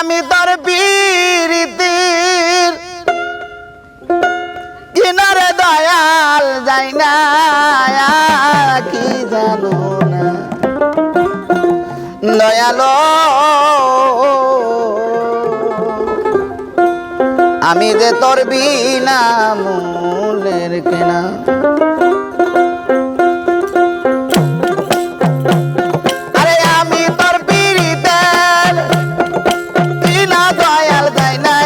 আমি তোর পীরিতির কিনারে দয়াল যাই না কি জানো না দয়ালো আমি যে তোর বিনা মূলের কেনা আরে আমি তোর পীরিতের কিনা দয়াল যাই না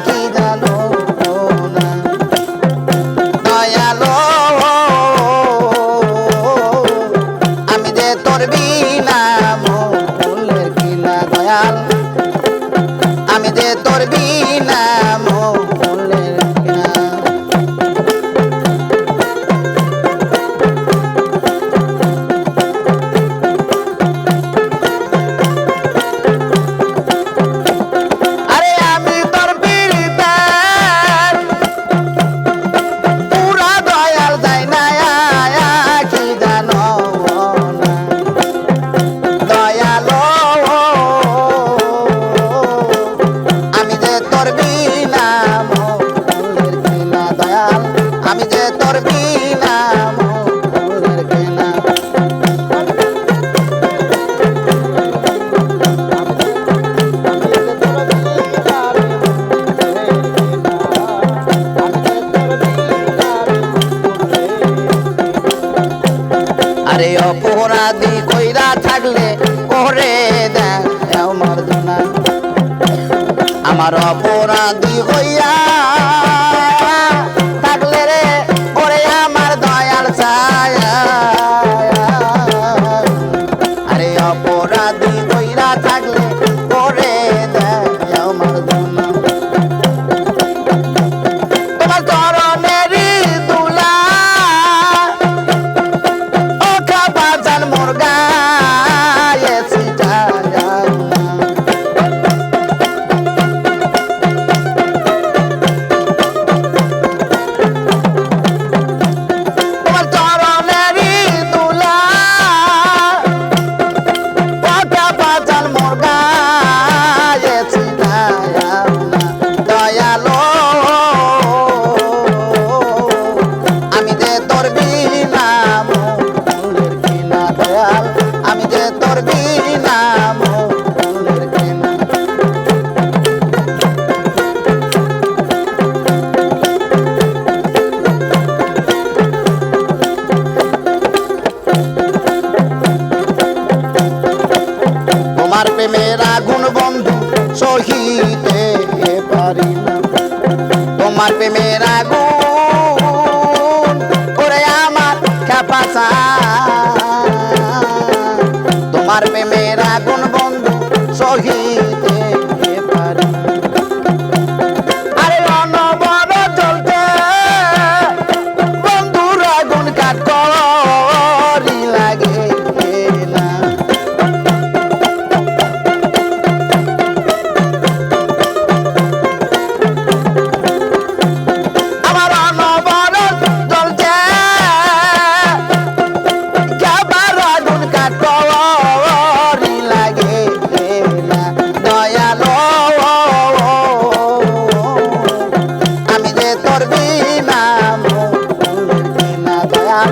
কি জানো না দয়ালো আমি যে তোর বিনা মূলের কিনা দয়াল আমি যে তোর বিনা মূলের কিনা আরে আমি তোর পীরিতের পুরা দয়াল যাই না কি জানো না দয়ালো আমি যে তোর বিনা মূলের কিনা দয়াল আমি যে তোর বিনা মূলের কিনা আরে অপরাধী কইরা থাকলে ওরে দেও মর্দনা আমার অপরাধী হইয়া থাকলে রে ওরে আমার দয়াল ছায়া আরে অপরাধী কইরা থাকলে ওরে দেও মর্দনা তোমার চরণেরই দুলা ও খাবা জান মোর গায়ে ছিটায়া তোমার চরণেরই দুলা ও খাবা জান মোর গায়ে ছিটায়া দয়ালো আমি যে তোর বিনা মূলের কিনা দয়াল আমি যে তোর বিনা মূলের কিনা তোমার প্রেমের আগুন বন্ধু সহিতে পারি না তোমার প্রেমের আগুন ওরে আমার খেপাসা তোমার প্রেমের আগুন বন্ধু সহিতে পারি না। আরে অনবর চলতে বন্ধুর আগুন কাঠ করি লাগে না আমার অনবর চলছে খাবার আগুন কাঠ করি লাগে না দয়ালো আমি যে তোর বিনা মূলের কিনা দয়াল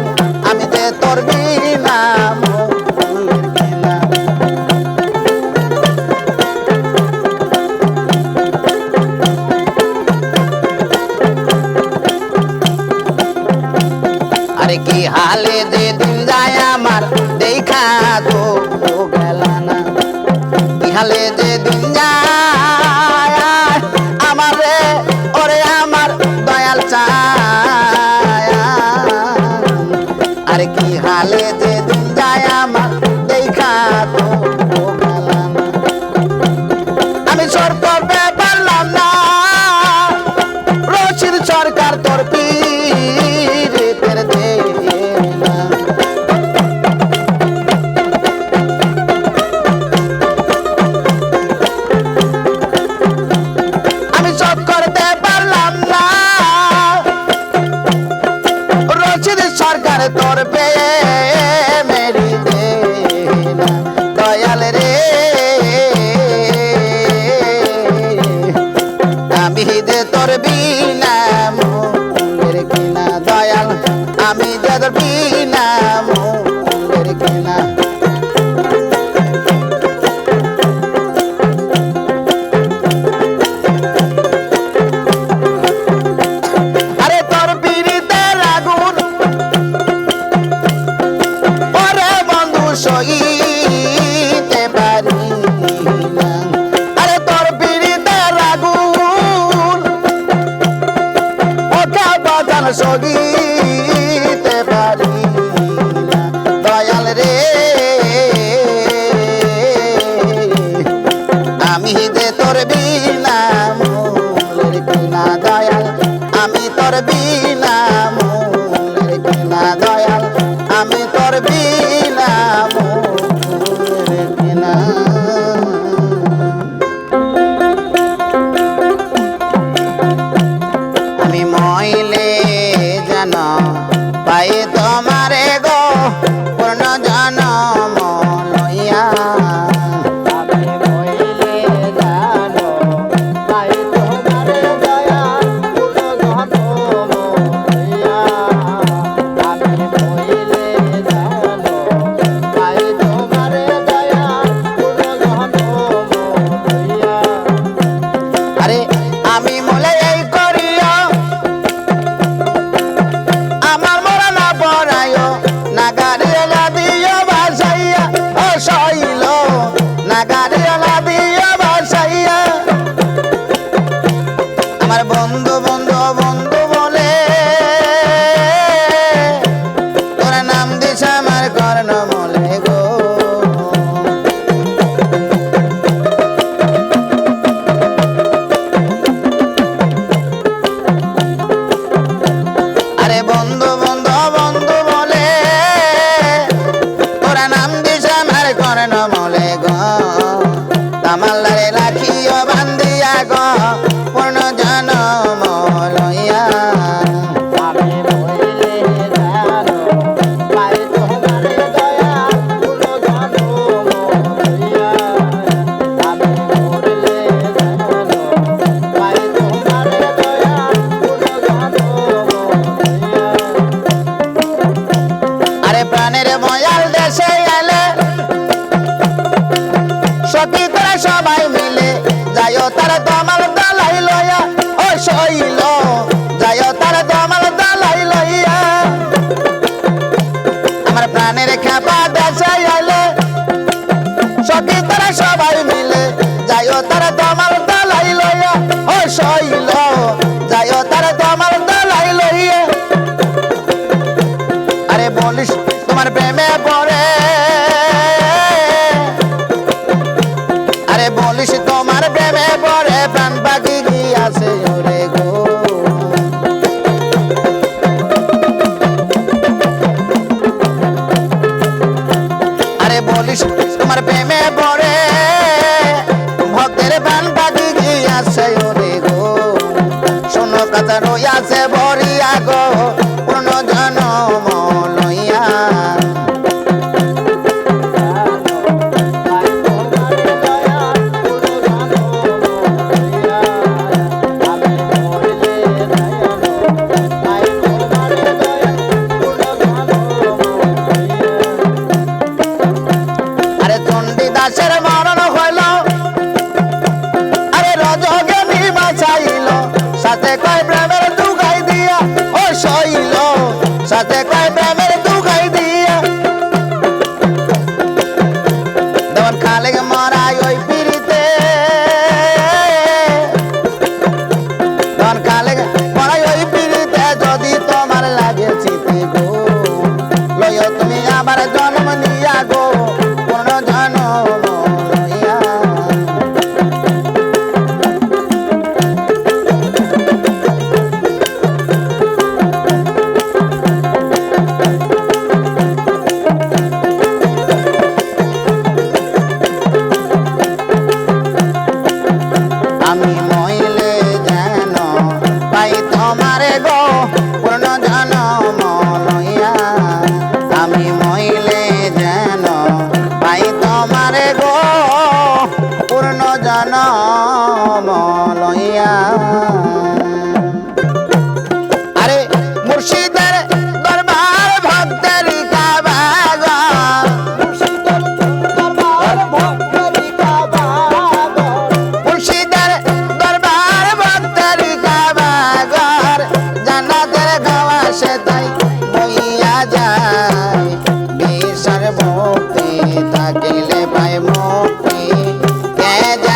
আমি যে তোর বিনা মূলের কিনা আরে কি হালে যে দিন যায় আমার দেখা তো গেল না কি হালে যে দিন যায় আমার রে ওরে আমার দয়াল ছায়া আরে কি হালে যে দিন যায় আমার দেখা তো গেল না আমি সর করতে পারলাম না রশিদ সরকার তোর পীরিতের দেনা তোর বিনা মূলের কিনা দয়াল আমি যে তোর বিনা মূলের কিনা আরে তোর পীড়িতের আগুন ওরে বন্ধু সইতে পারি না আরে তোর পীড়িতের আগুন ওকে বাজান সইতে পারি না দয়াল রে আমি যে তোর বিনা মূলের কিনা দয়াল আমি তোর বিনা মূলের কিনা দয়াল আমি তোর বিনা মূলের কিনা আমি মইলে জান পাই তোমারে গো পূর্ণ জনম লইয়া আমি মইলে জান পাই তোমারে দয়া পূর্ণ জনম লইয়া আমি মইলে জান পাই তোমারে দয়া পূর্ণ জনম লইয়া আরে আমি মলে এই করিয়া আমার মরা না পড়ায় নাগারিয়া দিও বাসাইয়া ও শৈল নাগারিয়া দিও বাসাইয়া আমার বন্ধু বন্ধু বন্ধু বলে তোর নাম দিস আমার কর্ণ মলে গো আরে বন্ধু বন্ধু বন্ধু বলে তোরা নাম দিস আমার কর্ণ মলে গো তামাল্লারে রাখিও বান্দিয়া গো পূর্ণ জনম লইয়া আমি মইলে জান পাই তোমারে দয়া পূর্ণ জনম লইয়া আমি মইলে জান পাই তোমারে দয়া পূর্ণ জনম লইয়া আরে প্রাণের ময়াল দেশে এলে সখী তোরা সবাই মিলে যাইও তারা দমাল দালাই লইয়া ও শৈল যাইও তারা দমাল দালাই লইয়া আমার প্রাণের খেপা দেশে এলে সখী তোরা সবাই মিলে যাইও তারা দমাল দালাই লইয়া ও শৈল যাইও তারা দমাল দালাই লইয়া আরে বলিস তোমার প্রেমে পড়ে আরে বলিস তোমার প্রেমে পড়ে প্রাণ পাখি গিয়াছে ওরে গো আরে বলিস তোমার প্রেমে পড়ে ভক্তের প্রাণ পাখি গিয়াছে ওরে গো শোনো কথা রইয়াছে ভরিয়া গো পূর্ণ জনম লইয়া আরে চণ্ডী দাসের মরণ হইল আরে রজগনি বাঁচাইল সাথে কয় প্রেমের দুগাই দিয়া ও শৈল সাথে কয় প্রেমের দুগাই দিয়া দেওয়ান খালে মরাই ওই পিড়িতে দেওয়ান খালে মরাই ওই পিড়িতে যদি তোমার লাগে চিতে গো লইও তুমি আবার জন্ম নিয়া গো পূর্ণ জনম লইয়া আমি মইলে যেন পাই তোমারে গো পূর্ণ জনম লইয়া আমি মইলে যেন পাই তোমারে গো পূর্ণ জনম লইয়া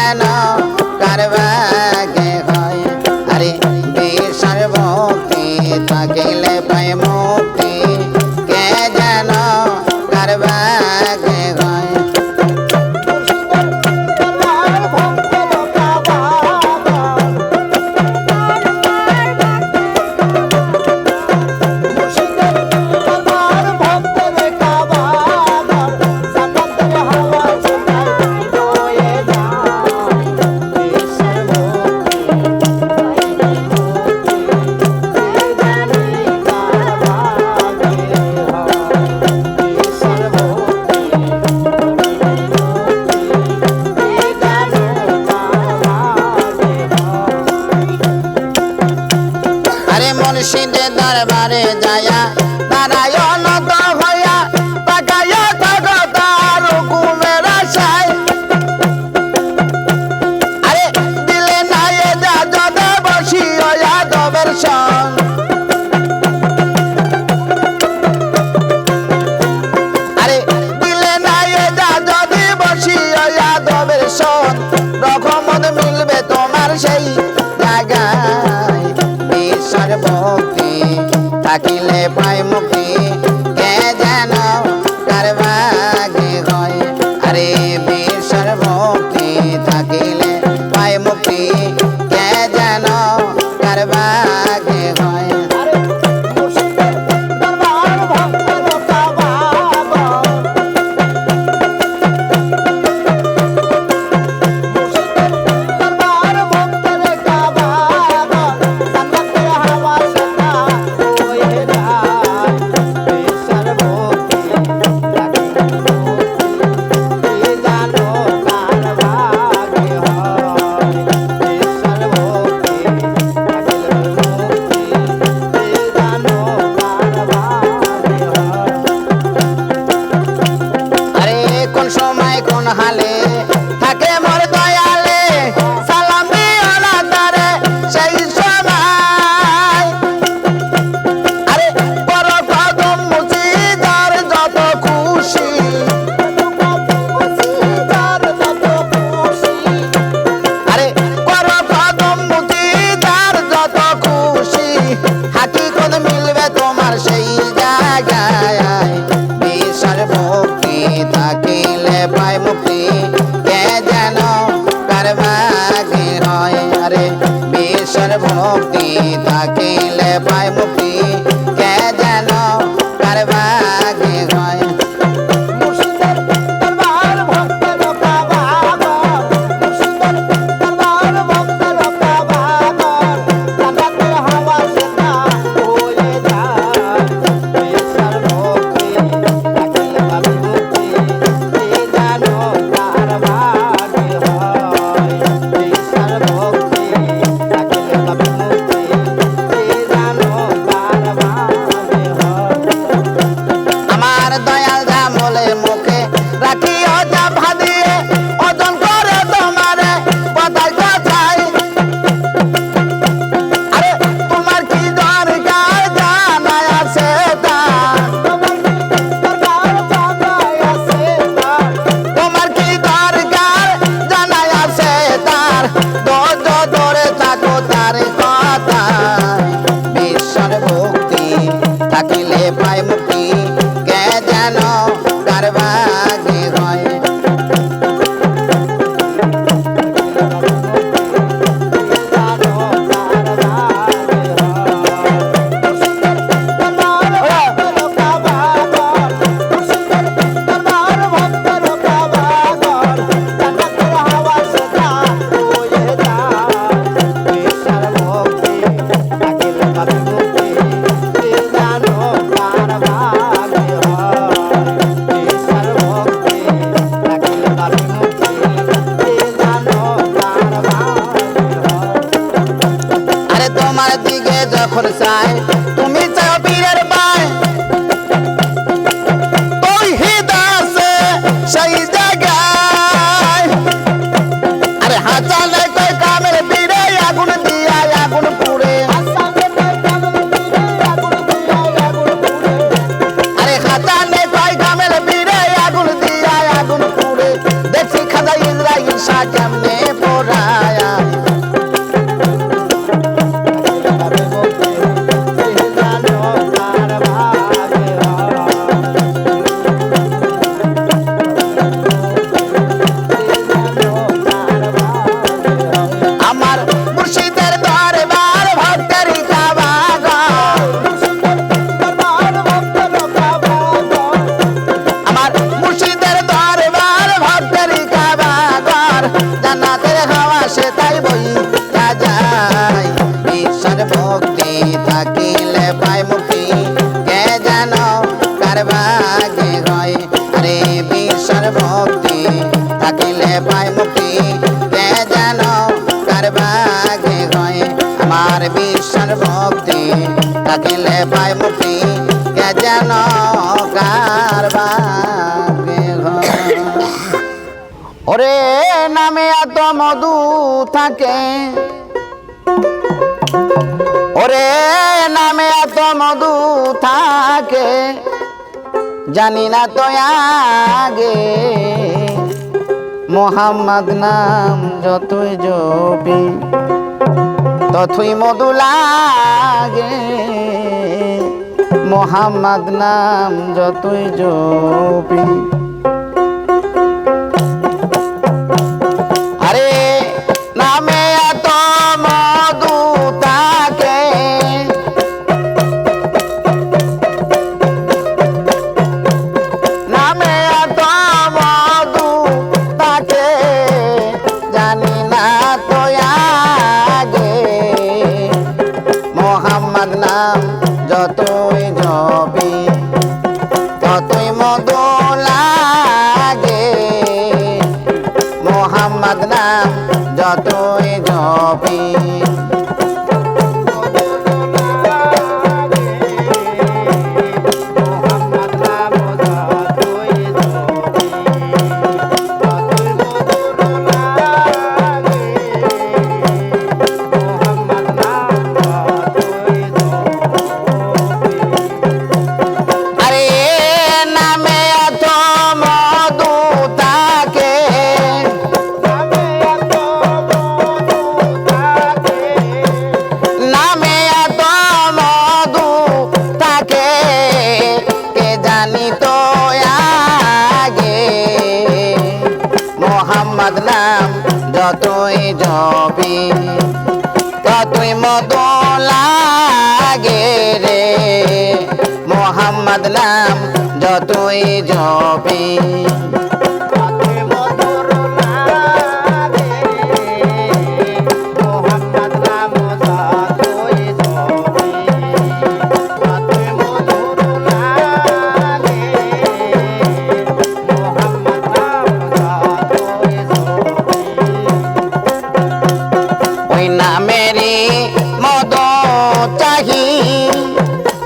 যেন কারবাগে হয় আরে বিষর ভক্তি থাকিলে পায় মুক্তি কে যেন কারবাগে হয় মুর্শিদের দরবারে যায়া নারায়ণ তো হইয়া পাকায় থাকো তার হুকুমের আশায় আরে দিলে না এ যা যদ বসি যাদবের সঙ্গ আরে দিলে না এ যা যদি বসি যাদবের সঙ্গ রকমত মিলবে তোমার সেই জায়গায় বিষর ভক্তি থাকিলে পায় মুক্তি কে যেন কারবাগে হয় আরে বিষর ভক্তি থাকিলে পায় মুক্তি কে যেন কারবাগে হয় হালে থাকে মোর দয়ালে সালাম দিও না তারে সেই সময় আরে বড় কদম মুচি যার যত খুশি আরে বড় কদম মুচি যার যত খুশি হাকিকত মিলবে তোমার সেই জায়গায় বিষর ভক্তি থাকিলে পায় মুক্তি কে যেন কারবাগে হয় আরে বিষর ভক্তি থাকিলে পায় মুক্তি কে যেন কারবাগে হয় থাকিলে পায় মুক্তি কে যেন কারবাগে হয় তোমার দিকে যখন চাই তুমি চাও পীরের পায় তৌহিদ আছে সেই জায়গায় আরে হাজালে কই কামের পীরে আগুন দিয়া আগুন পুড়ে আরে হাজালে কই কামের পীরে আগুন দিয়া আগুন পুড়ে দেখছি খাজা ইসরাইল শাহ কেমনে আসে তাই বই যায় ঈশ্বর ভক্তি থাকিলে পায় মুক্তি কে যেন কার ভাগে হয় আরে ঈশ্বর ভক্তি থাকিলে পায় মুক্তি কে যেন কার ভাগে হয় আমার ঈশ্বর ভক্তি থাকিলে পায় মুক্তি কে যেন কার ভাগে হয় ওরে নামে এত মধু থাকে ওরে নামে এত মধু থাকে জানি না তো আগে মোহাম্মদ নাম যতই জপি ততই মধু লাগে মোহাম্মদ নাম যতই জপি আরে নামে এত মধু থাকে নামে এত মধু থাকে জানি না তো আগে মোহাম্মদ নাম যতই জপি ততই মধু লাগে মোহাম্মদ নাম যতই জপি মোহাম্মদ নাম যতই জপি ততই মধু লাগে রে মোহাম্মদ নাম যতই জপি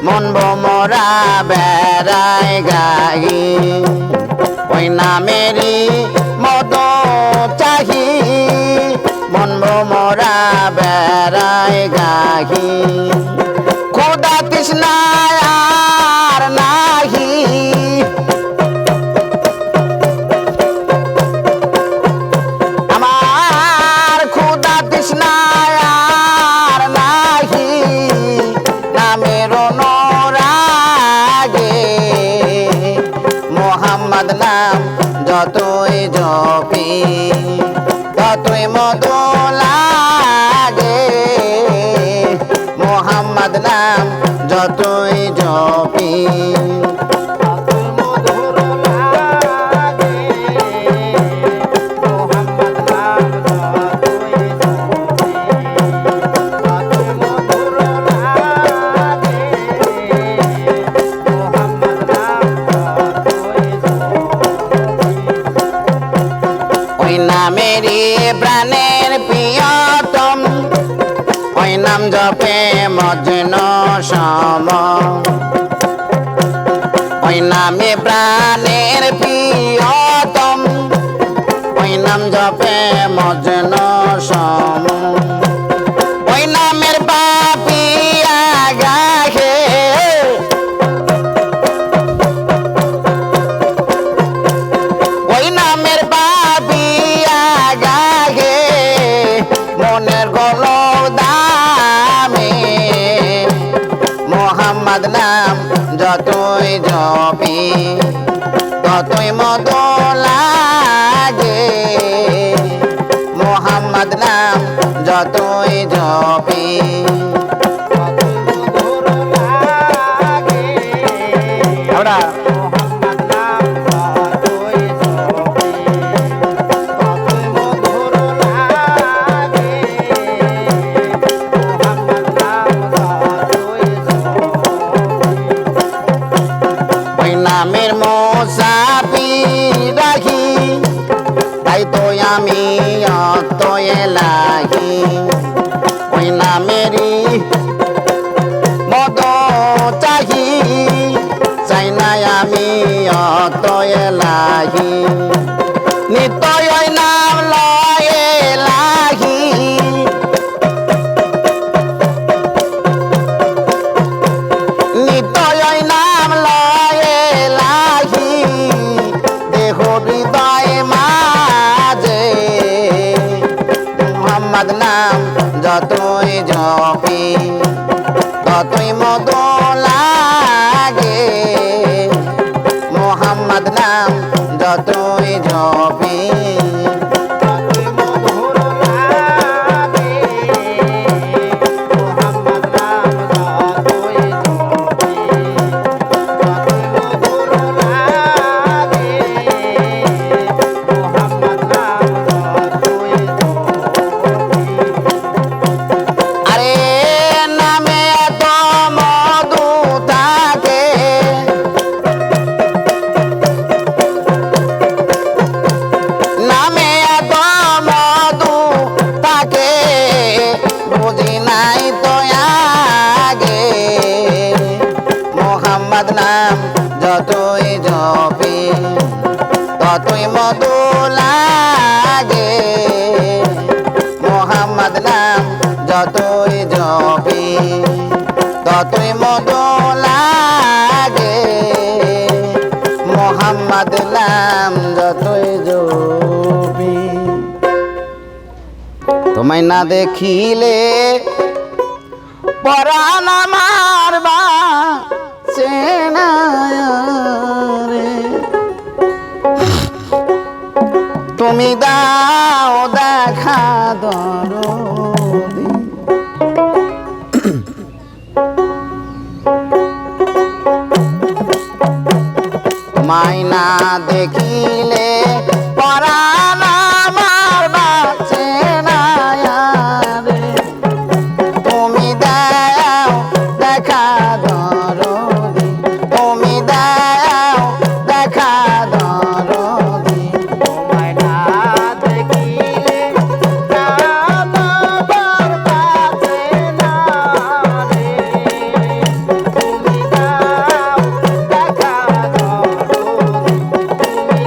মন ভমরা বেড়ায় গাহি ওই নামেরই মদ চাহি মন ভমরা বেড়ায় গাহি খোদা তৃষ্ণায় আর নাহি আমার খোদা তৃষ্ণায় আর নাহি নামের মোহাম্মদ নাম যতই জপি ততই মধু লাগে মোহাম্মদ নাম যতই জপি নামেরি প্রাণের প্রিয়তম ওই নাম জপে মজনু সম ওই নামে প্রাণের প্রিয়তম ওই নাম জপে মজনু সম ওই নামের পাপিয়া গাহে ওই নামের মনের গলো দামে মোহাম্মদ নাম যতই জপি ততই মধু লাগে মোহাম্মদ নাম যতই জপি আমরা এলাহি ওই নামেরই মদ চাহি চাই না আমি অত এলাহি নিতয় নাম লয় এলাহি নিতয় নাম লয় এলাহি দেহ হৃদয় মাঝে মোহাম্মদ নাম যতই জপি ততই মদ লাগে মোহাম্মদ নাম যতই জপি ততই মধুর লাগে মোহাম্মদ নাম যতই জপি ততই মধুর লাগে মোহাম্মদ নাম যতই জপি আরে নামে এত মধু থাকে নামে এত মধু থাকে বুঝি নাই তো আগে মোহাম্মদ নাম যতই জপি ততই মধু লাগে মোহাম্মদ নাম যতই জপি ততই মধু লাগে মোহাম্মদ নাম যতই জপি তোমায় না দেখিলে পরাণ আমার বাঁচে না রে তুমি দাও দেখা দরদি মাইনা দেখিলে পরাণ আমার বাঁচে না রে তুমি দাও দেখা দরদি তুমি দাও দেখা দরদি তোমায় না দেখিলে প্রাণ আমার বাঁচে না রে তুমি দাও দেখা দরদি তুমি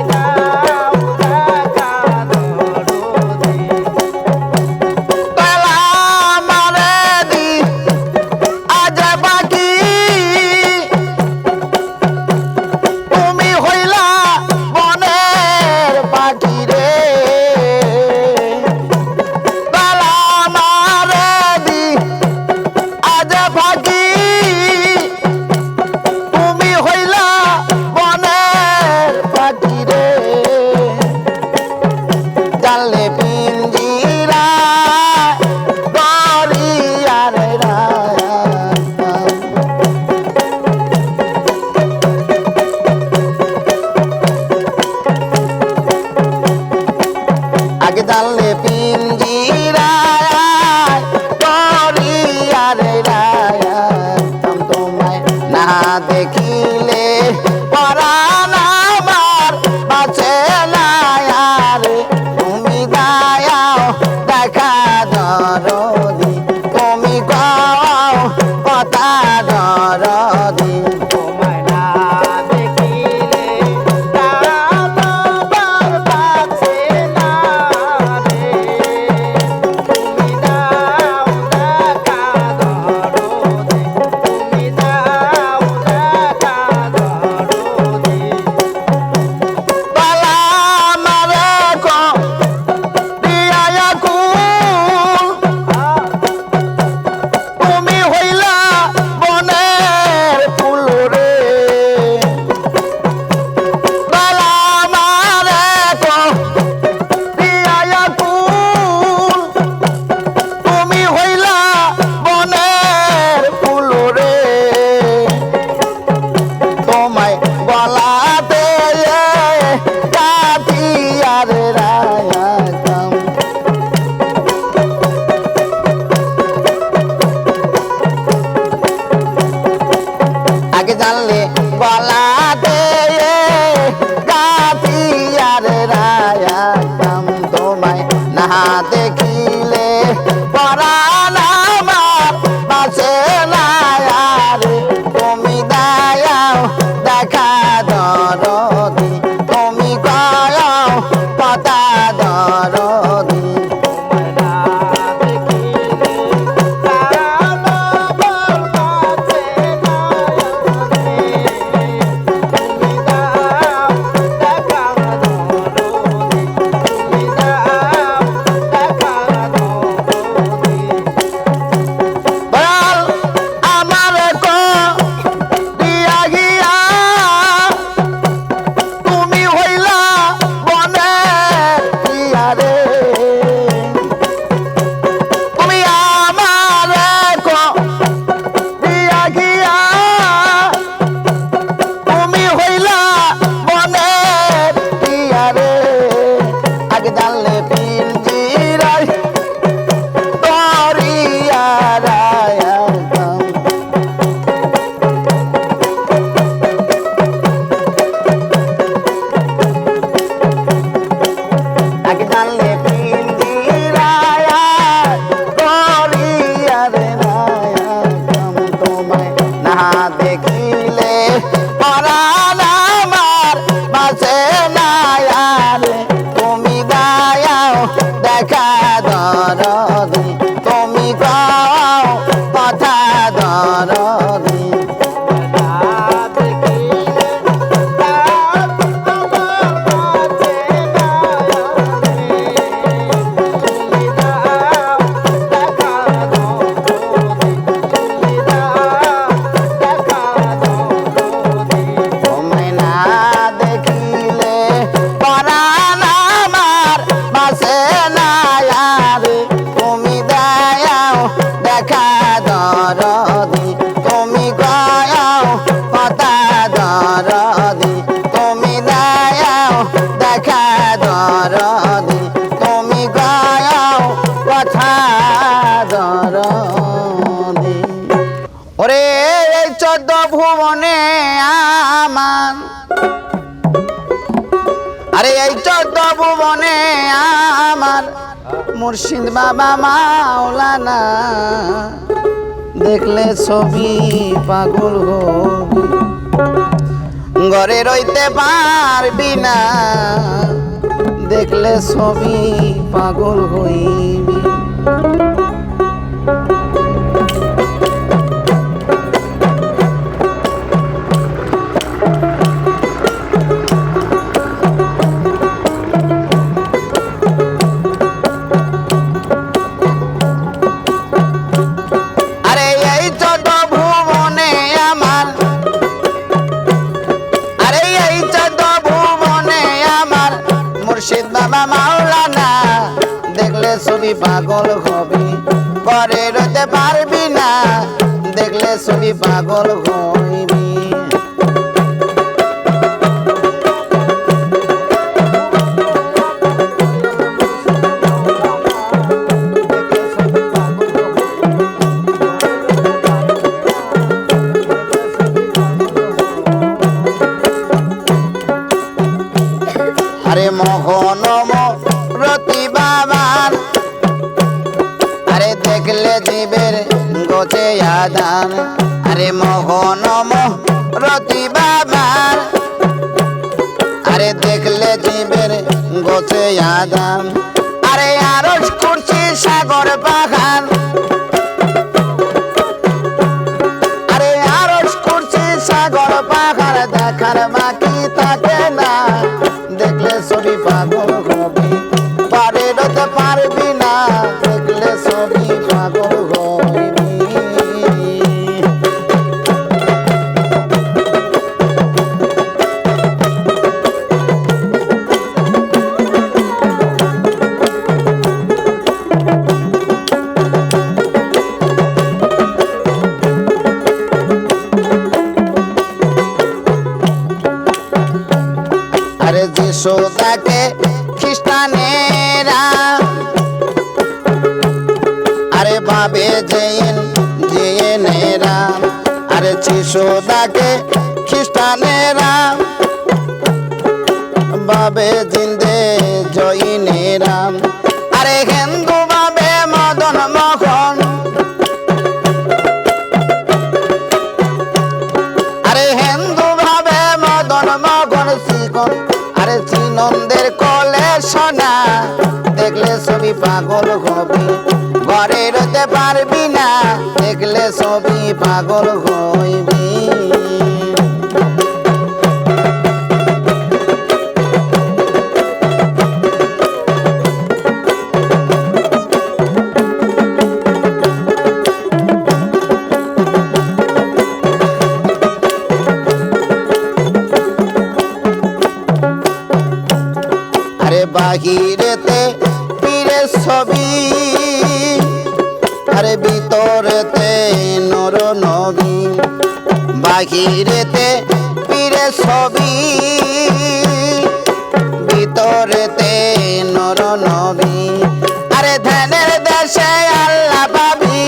দেখিলে পরাণ আমার বাঁচে না আর তুমি দায়াও দেখা দরদি তুমি কয়াও পতা দরদি তুমি গাও কথা দরদি তুমি না দেখিলে পরাণ আমার বাঁচে না আর তুমি দায়াও দেখা দরদি তুমি গাও কথা দরদি তুমি দায়াও দেখা দরদি তুমি গাও কথা দরদি ওরে এই 14 ভুবনে আমার আরে এই 14 ভুবনে আমার মুর্শিদ বাবা মাওলানা দেখলে ছবি পাগল হবি ঘরে রইতে পারবি না দেখলে ছবি পাগল হইবি মুর্শিদ বাবা মাওলানা দেখলে ছবি পাগল হবি ঘরে রইতে পারবি না দেখলে ছবি পাগল হইবি আরে মোহন রতি বাবার আরে দেখলে জীবের গোছে আদান আরে মোহন রতি বাবার আরে দেখলে জীবের গোছে আদান আরে আরশ করছি সাগর পাখান আরে আরশ করছি সাগর পাখার দেখার বাকি থাকে না দেখলে ছবি পাগল হবি পারে রতে পারবি না দেখলে ছবি পাগল হইবি আরে যশোদাকে খ্রিস্টানেরা আরে ভাবে জেনেরা আরে যশোদাকে খ্রিস্টানেরা ভাবে জিন্দে জইনেরা আরে হিন্দু পাগল হবি, ঘরে রতে পারবি না, দেখলে ছবি পাগল হইবি। আরে বাহিরেতে পীরের ছবি, আরে ভিতরেতে নর নবী, বাহিরেতে পীরের ছবি, ভিতরেতে নর নবী। আরে ধ্যানের দেশে আল্লাহ পাবি,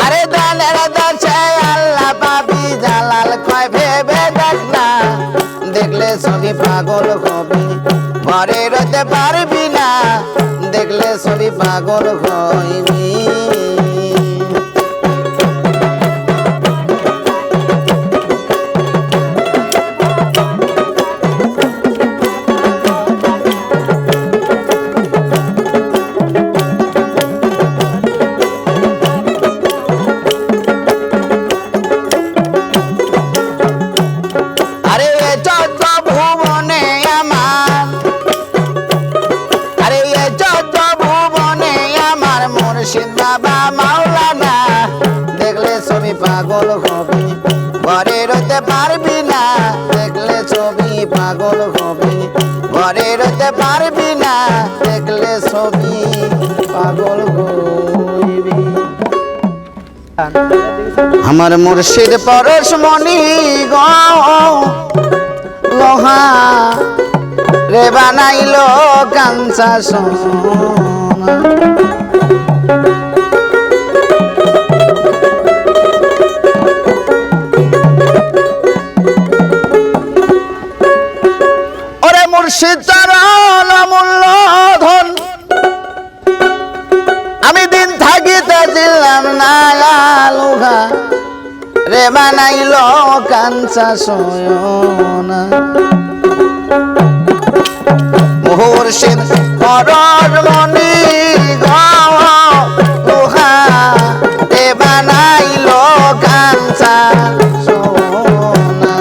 আরে ধ্যানের দেশে আল্লাহ পাবি, জালাল কয় ভেবে দেখ না, দেখলে ছবি পাগল হবি, ঘরে রতে পারবি না, দেখলে ছবি পাগল হইবি। আরে যত ভুবনে আমার, আরে যত ভুবনে আমার মুর্শিদ বাবা মাওলানা, দেখলে ছবি পাগল হবি, ঘরে রতে পারবি না, দেখলে ছবি পাগল হবি, ঘরে রতে পারবি না, দেখলে ছবি পাগল হইবি। আমার মুর্শিদ পরশমণি গো লোহা রে বানাইলো কাঞ্চা সোনা, ওরে মুর্শিদ চরণ অমূল্য ধন, আমি দিন থাকিতে দিলাম না লোহা রে বানাইলো কাঞ্চা সোনা। মুর্শিদ পরশমণি গো লোহা রে বানাইলো কাঞ্চা সোনা।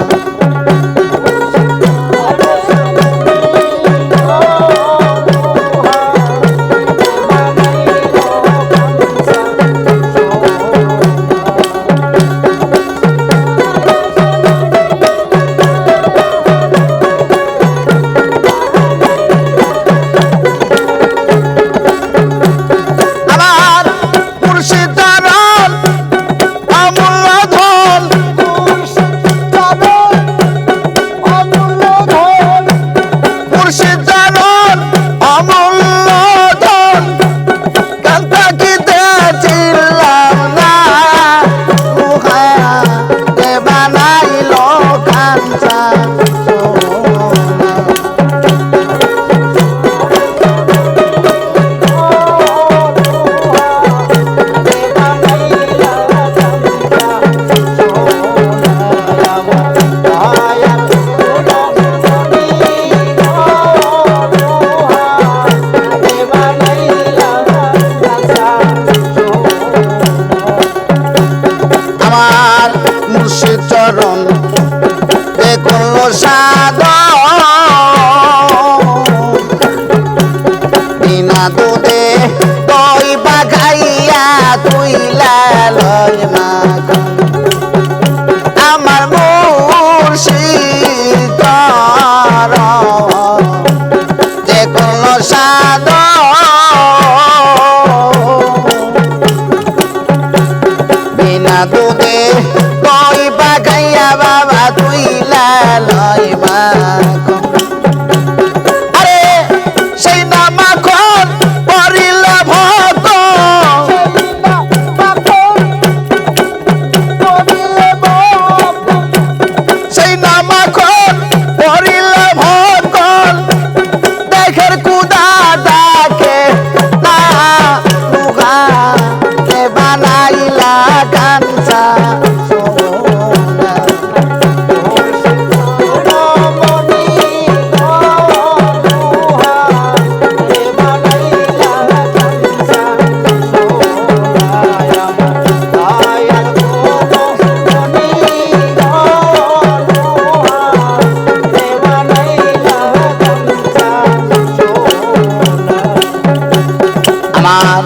আমার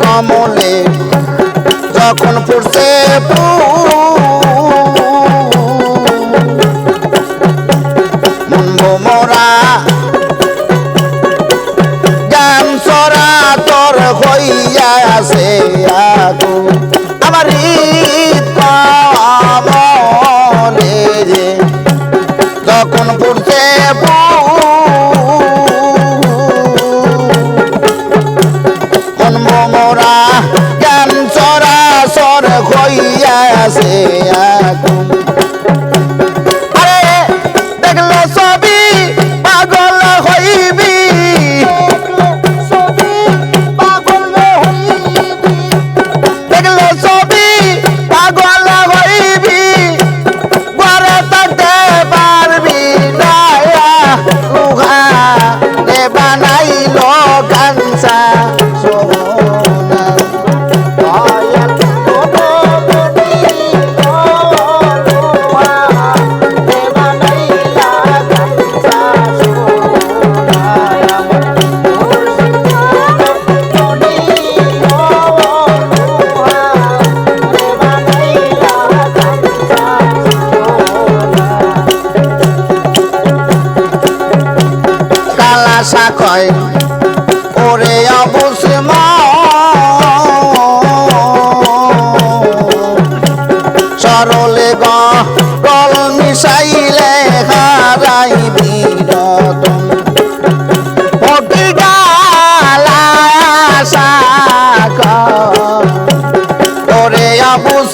কমলে যখন পড়ছে মোরা গান চরা তোর হইয়া আছে আমার কমলে যখন পড়ছে মোরা গান চরা সর হইয়া আছে আরে দেখলো ছবি পাগল হইবি দেখলো ছবি পাগল হইবি ঘরে থাকতে পারবি না লুহা রে বানাইলো গানসা আশা কয় ওরে অবুস সরলে গল মিশাইলে হারাই বিরতন ওটি গালা আশা কয় ওরে অবুস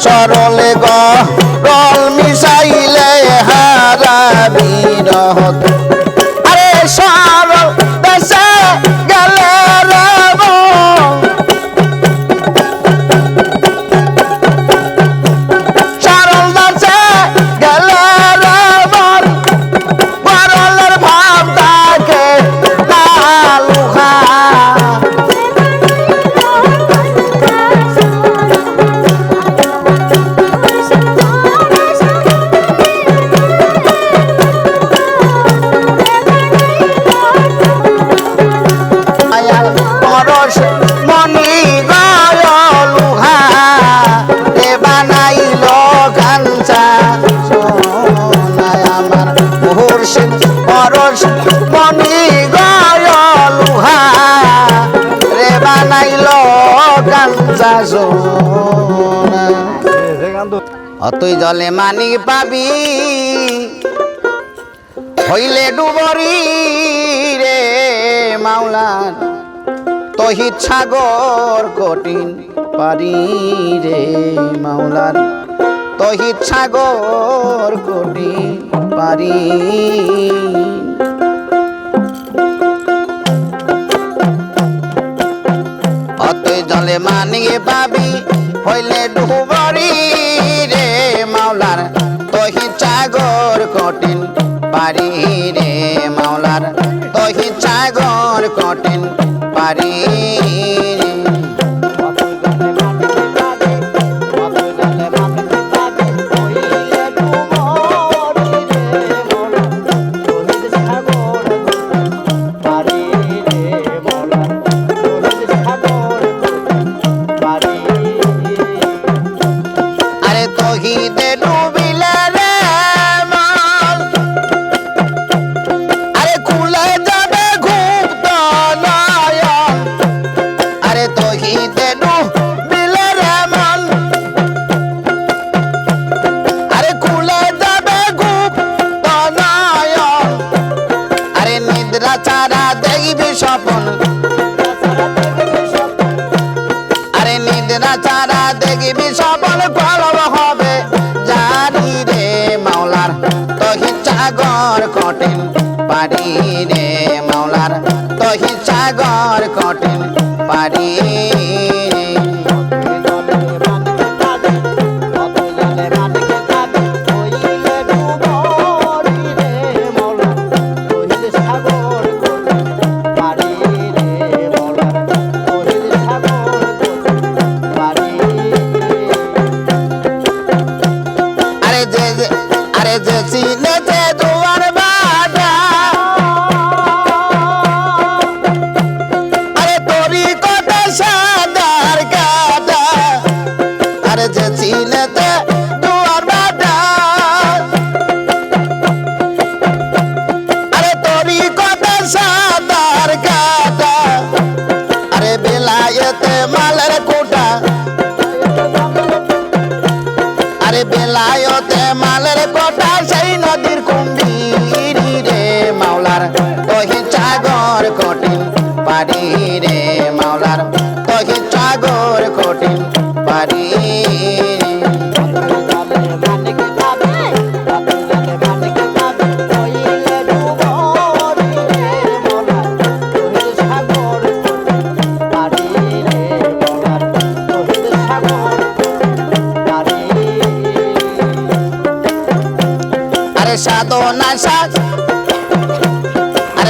সরলে গল মিশাইলে বিরহত আরে সরল দেশে গেলে রব সরল দেশে গেলে রব বরলের ভাব তাকে না লুহা মনি গলুহা রে বানাইলো গাঞ্জা সোনা অতই জলে মানি পাবি হইলে ডুবরি রে মাওলার তহিত সাগর কঠিন পারি রে মাওলার তহিত সাগর কঠিন পারি অতই জলে মানিয়ে পাবি হইলে ডুবরি রে মাওলার তহিত সাগর কঠিন পারি রে মাওলার তহিত সাগর কঠিন পারি চারা দেখবি স্বপন আরে নিদ্রা চারা দেখবি স্বপন কলব হবে জানি রে মাওলার তহিত সাগর কঠিন পারি রে মাওলার তহিত সাগর কঠিন পারি আরে যে চিনেছে দুয়ার বাধা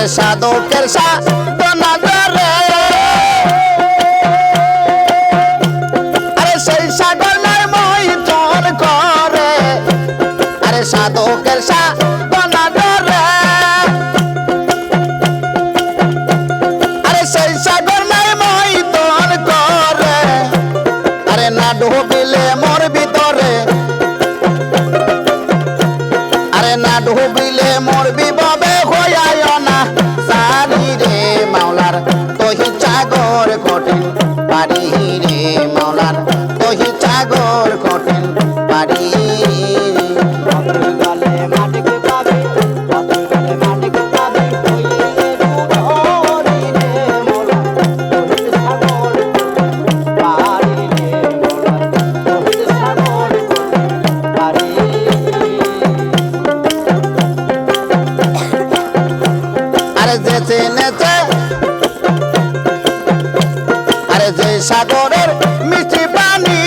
আরে সাধকের সাধনা রে আরে সেই সাগর নাই মই তোর করে আরে সাধকের সাধনা রে আরে সেই সাগর নাই মই তোর করে আরে না ডুবিলে মোর ভিতরে আরে না ডুবিলে মোর বিভবে হইয়ায় না সারি রে মাওলার তোহি চাগর কঠিন পারি রে মাওলার তোহি চাগর কঠিন পারি আরে যে সাগরের মিষ্টি পানি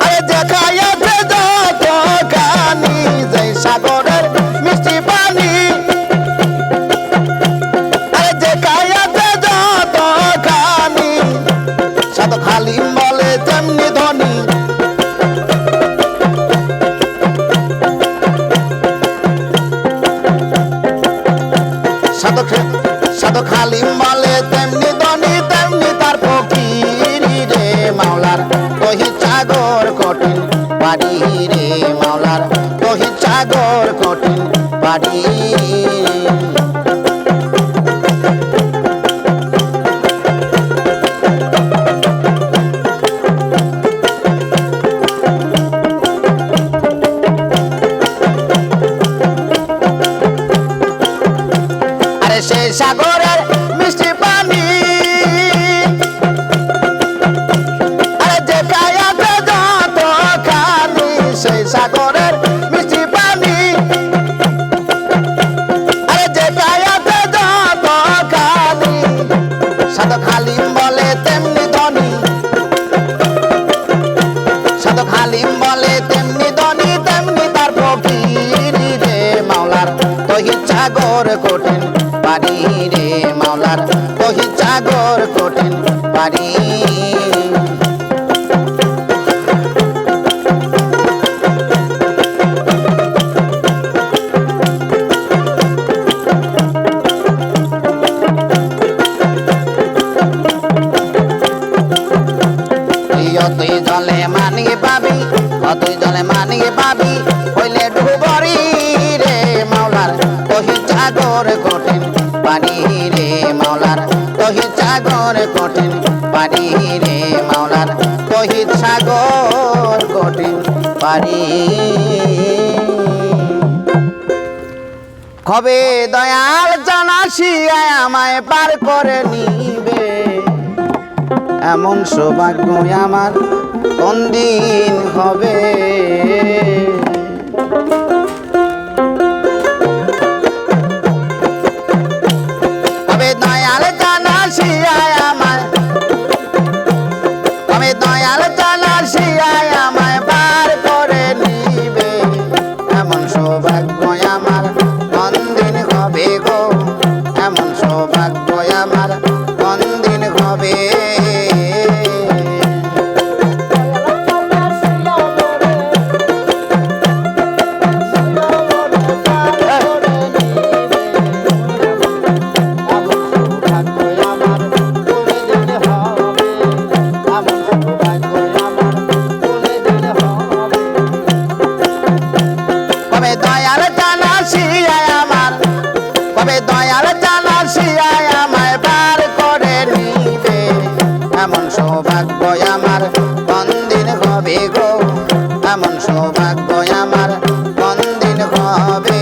আরে দেখাইয়াছে যত কানি যে সাগরের মিষ্টি পানি আরে দেখাইয়াছে যত কানি সাত খালি বলে তেমনি ধনী সাধু খালি বলে তেমনি ধনী তেমনি তার ফকিরি রে মাওলার তোহি চাগর কঠিন বাড়ি রে মাওলার তোহি চাগর কঠিন বাড়ি আরে সেই সাগরের মিষ্টি পানি আরে দেখাইয়াছে যত খানি সেই সাগরের মিষ্টি পানি আরে দেখাইয়াছে যত খানি সাধু খালি বলে তেমনি ধনী সাধু খালি বলে তেমনি ধনী তেমনি তার ফকিরি রে মাওলার তোহি চাগর কঠিন পারি রে মাওলার তোহি চাগর কঠিন পারি তুই জলে মানিয়ে পাবি তুই জলে মানিয়ে পাবি হইলে ডুবরি রে মাওলার তোহি চাগর কঠিন পানি রে মাওলার তোহি চাগর কঠিন পানি রে মাওলার তোহি সাগর কঠিন পানি কবে দয়াল জানাসিয়া আমায় পার করে নিবে এমন সৌভাগ্য আমার কোন দিন হবে কবে দয়াল জানাসিয়া আমায় কবে দয়াল জানাসিয়া আমায় পার করে নিবে এমন সৌভাগ্য আমার কোন দিন হবে গো এমন সৌভাগ্য আমার কোন দিন হবে দয়াল জানাসিয়া আমায় পার করে নিবে এমন সৌভাগ্য আমার কোন দিন হবে গো এমন সৌভাগ্য আমার কোন দিন হবে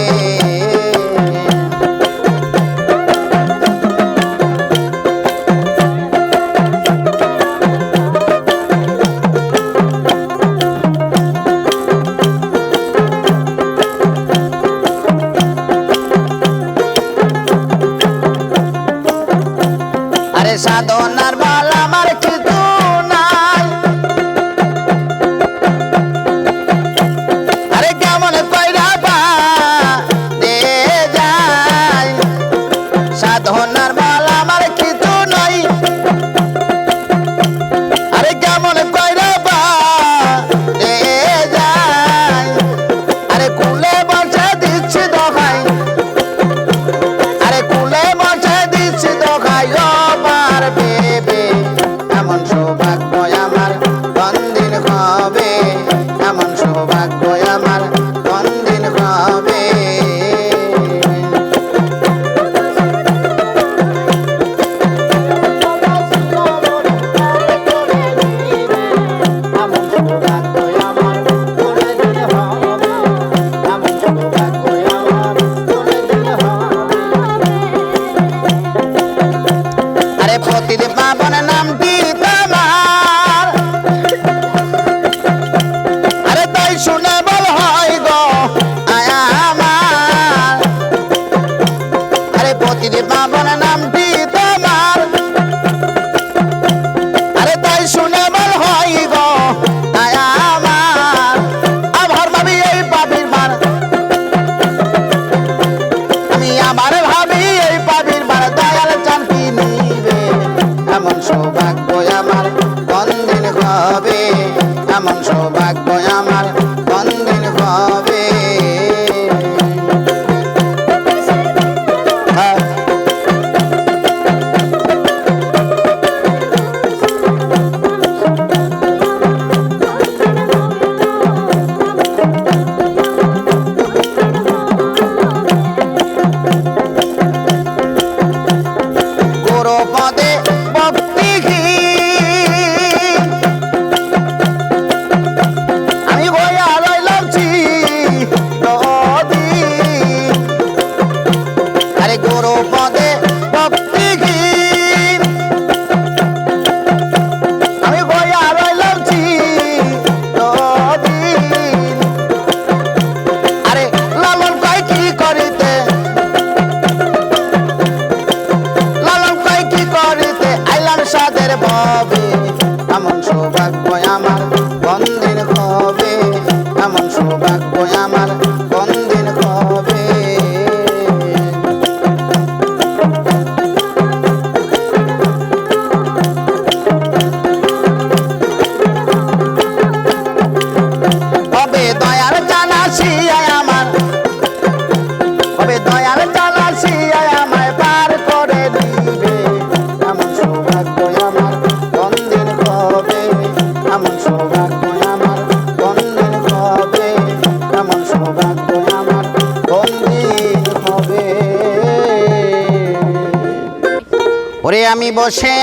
ওরে আমি বসে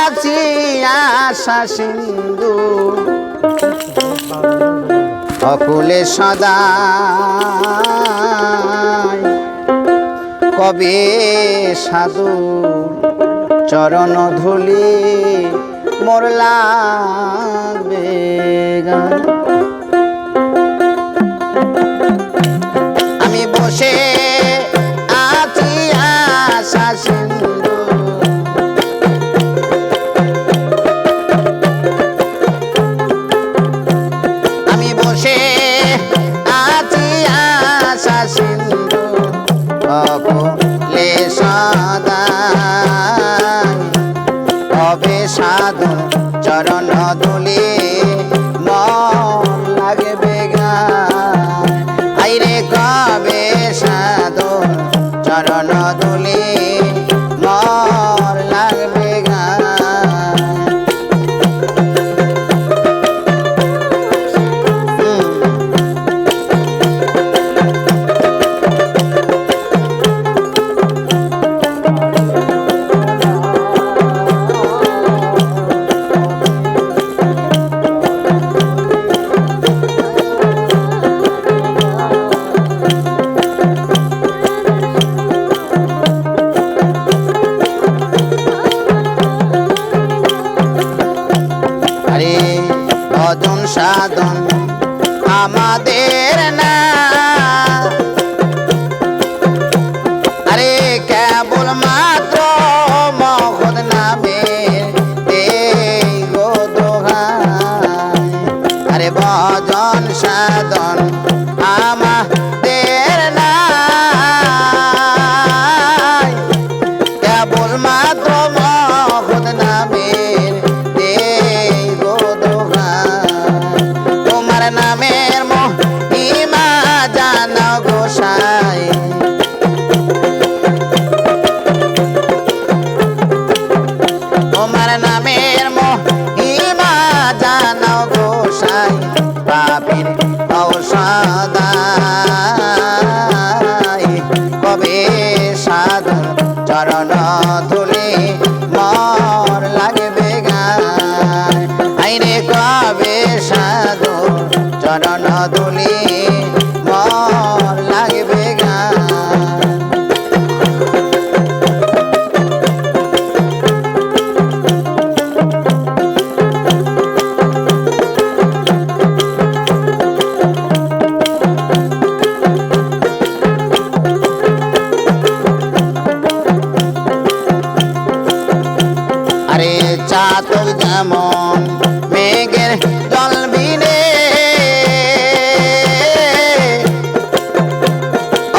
আছি আশা সিন্ধু অকুলে সদা কবে সাধুর চরণ ধুলি মোর লাগবে গান। আমি বসে আছি আশা সিন্ধু আমি বসে আছি আশা সিন্ধু অকুলে সদা কবে সাধু চরণ ধুলি মন লাগবে গান। আইরে কবে সাধু চরণ ধুলি মন লাগবে গান। ভজন সাধন আমাদের না, আরে কেবল মাত্র মহৎ নামে এই গো দোহাই। আরে ভজন সাধন আমাদের না, কেবল মাত্র মহৎ নামে নামের মহিমা জানো গোসাই। তোমার নামের মহিমা জানো গোসাই, পাপীর ঔষধাই কবে সাধু চরণ ধুলি মর লাগবে গান। আইরে কবে সাধু চরণ ধুলি মর লাগবে গান। আরে চাতক যেমন মেঘের জল বিনে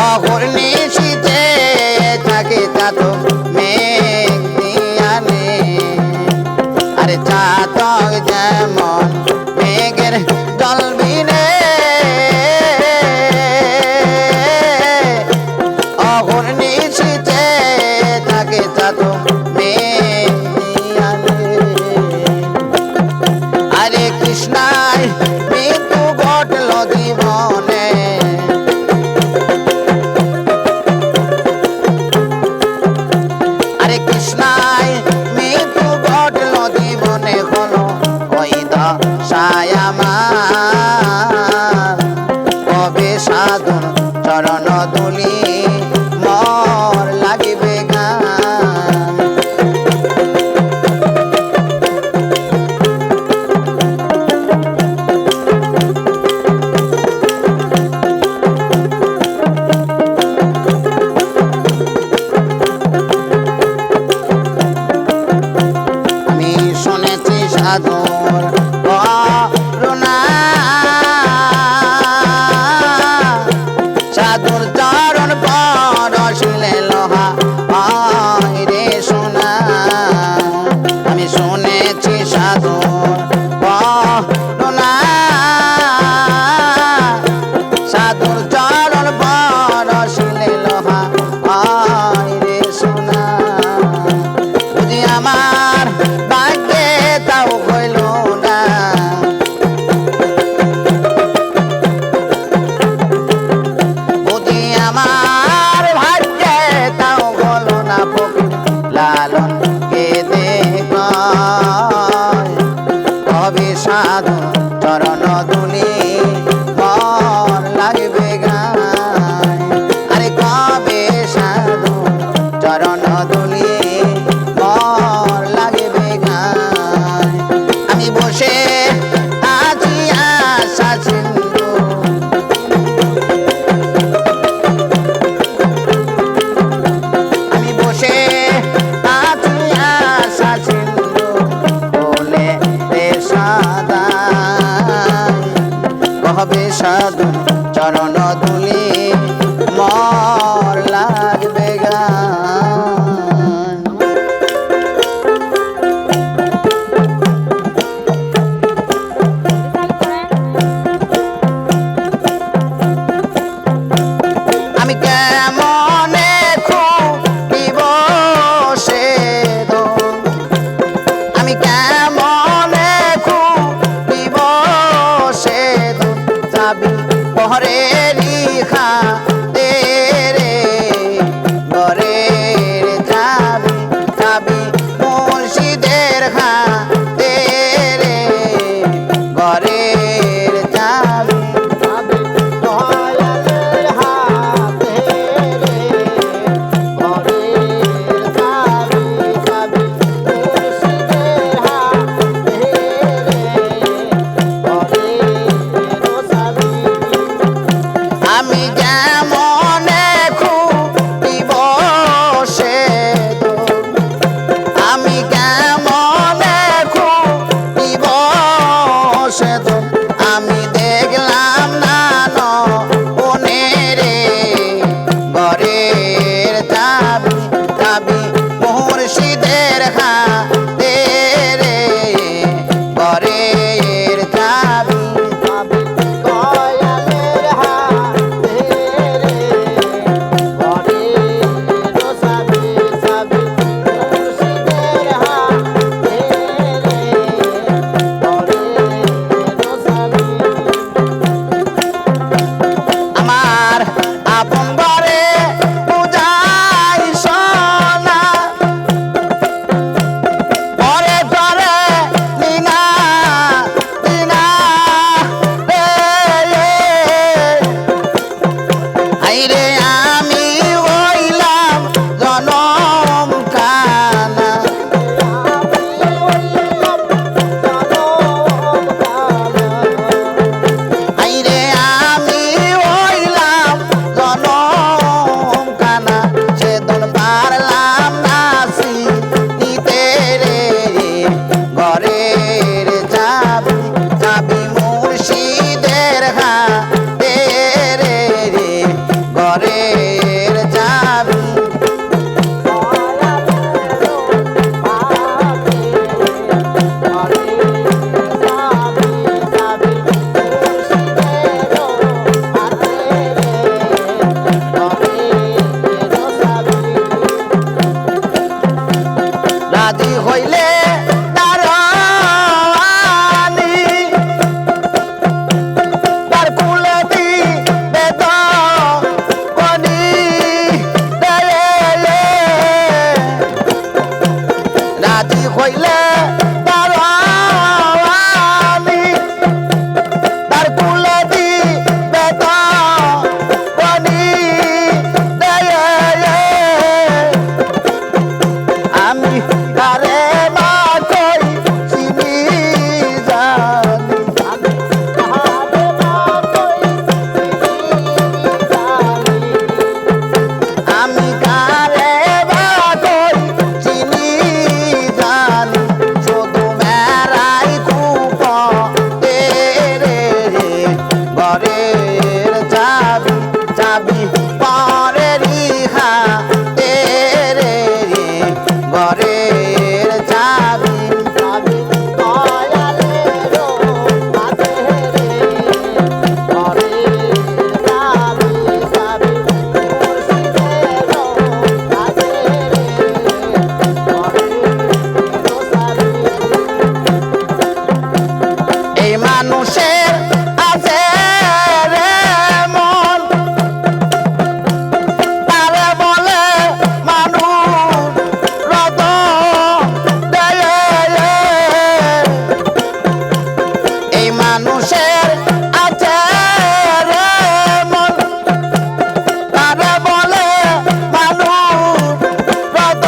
অহর্নিশীতে থাকে চাতক মেঘ দিয়ানে। আরে চাতক যেমন মেঘের জল বিনে অহর্নিশীতে থাকে চাতক মেঘ দিয়ানে। আরে কৃষ্ণায় মৃত্যু ঘটল জীবনে, আরে কৃষ্ণায় মৃত্যু ঘটল জীবনে হলো ওই দশায় আমার। কবে সাধুর চরণ ধুলি মর লাগিবে গান। আমি শুনেছি সাধুর করুণা, সাধুর আইরে আমি হইলাম জনম কানা আইরে আমি হইলাম জনম কানা সেদিন পারলাম না নিতে রে ঘরের চাবি চাবি মুর্শিদের হাতে রে ঘরের চাবি রাজি হইলে দারোয়ানি তার কুলে দিবে দনি রাজি হইলে দারোয়ানি তার কুলে দিবে দনি আমি কারে মা কই চিনি জানি আমি কারে মা কই চিনি জানি শুধু মেরাই কুপ রে ঘরের চাবি চাবি পরে রিহা রে ঘরের চাবি চাবি দয়ালেরো হাতে রে ঘরের চাবি চাবি মুর্শিদেরো হাতে রে ঘরের চাবি এই মানুষের আছে রে মন তারে বলে মানুষ রত এই মানুষের আছে রে মন তারে বলে মানুষ রত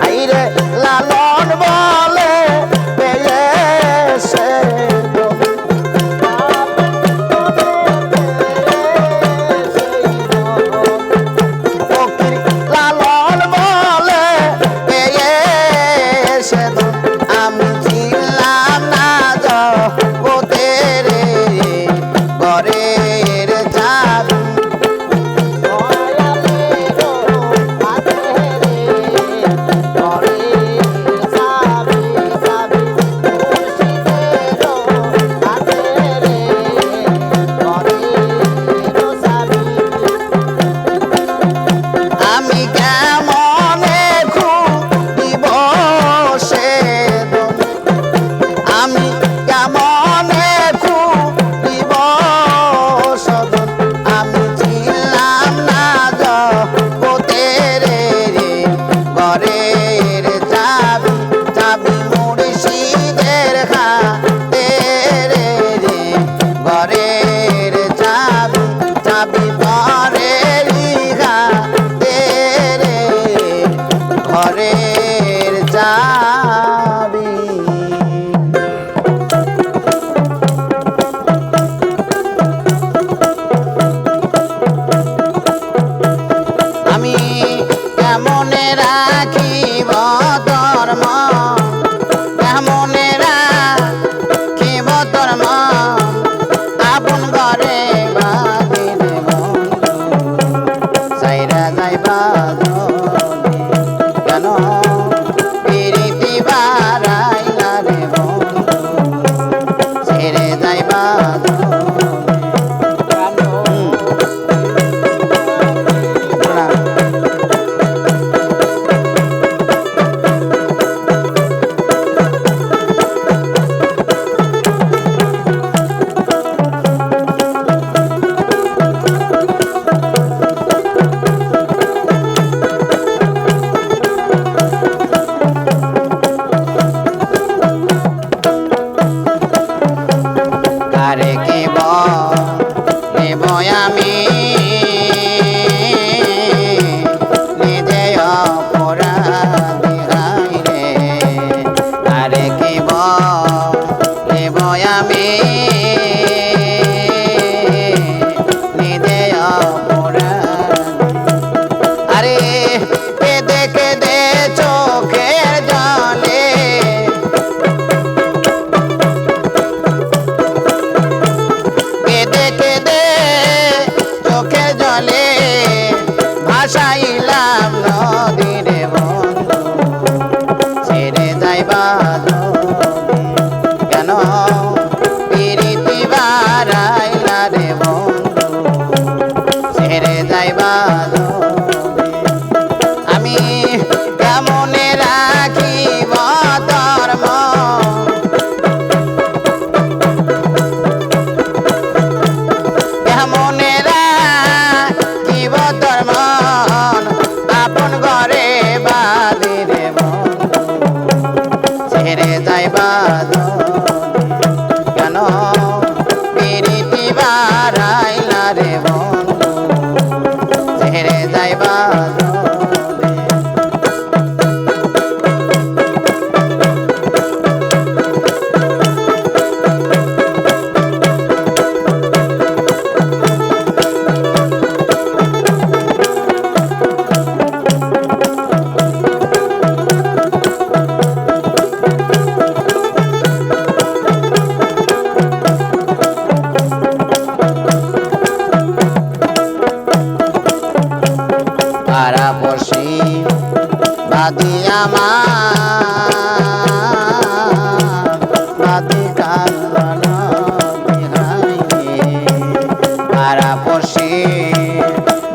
আইরে লালন বলে পেয়েছে ফকির লালন বলে পেয়েছে আমি ছিলাম না জগতে রে ঘরের চাবি দয়ালেরো হাতে রে ঘরের চাবি চাবি মুর্শিদেরো হাতে রে ঘরের চাবি আমি কেমনে খুঁজিব সেদিন আমি কেমনে খুঁজিব সেদিন আমি ছিলাম না জগতে রে ঘরের চাবি চাবি মুর্শিদের হাতে রে ঘরের চাবি চাবি পরে হাতে রে ঘরের চাবি আমি কেমনে রাখিব ধর্ম কেমনে রাখিব ধর্ম আপন ঘরে বাঁধির বন্ধু সাইরা যাইবা কেন পিরিতি বারাইলা রে বন্ধু ছেড়ে যাইবা আরে কি বলিব আমি নিজে অপরাধী হাইরে আরে কি বলিব আমি নিজে অপরাধী আরে কেঁদে কেঁদে চোখের জলে কেঁদে কেঁদে চোখের জলে ভাসাইলাম নদীরে বন্ধু ছেড়ে যাইবা কেন পিরিতি বারাইলা রে বন্ধু ছেড়ে যাইবা আমি কেমনে রাখিব ধর্ম কেমনে রাখিব ধর্ম আপন ঘরে বাঁধি রে বন্ধু ছেড়ে যাইবা কেন পিরিতি বারাইলা রে বন্ধু ছেড়ে যাইবা পাড়াপড়শি বাদি আমার বাদি কান্দন বিহাইরে পাড়াপড়শি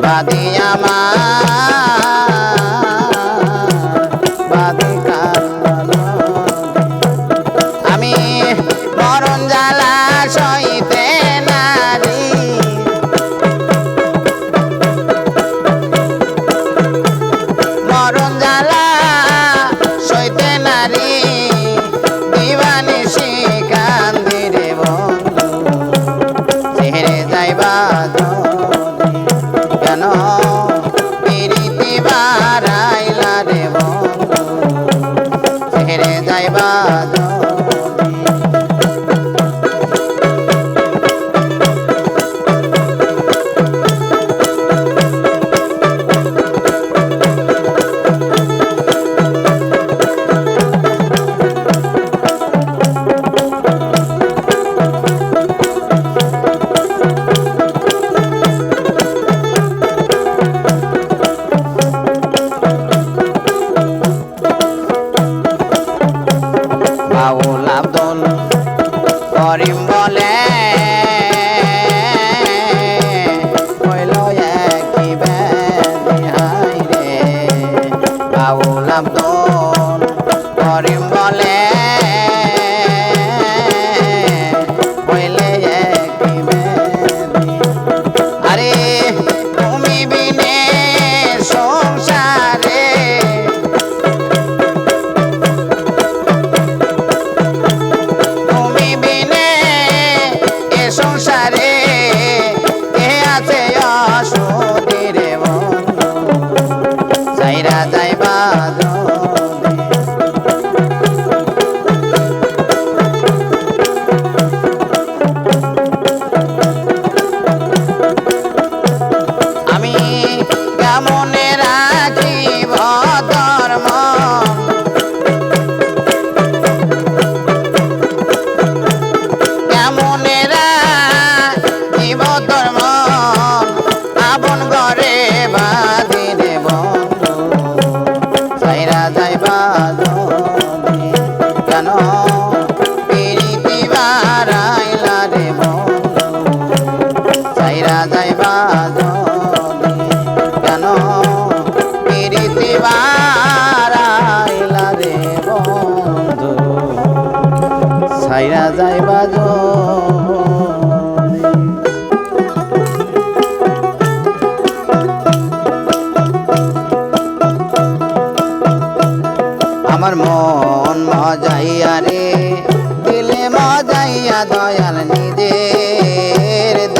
বাদি আমার বাদি কান্দন আমি মরণ জ্বালা সইতে নারী মরণ জ্বালা সইতে নারী দিবানিশি কান্দি রে বন্ধু ছেড়ে যাইবা কেন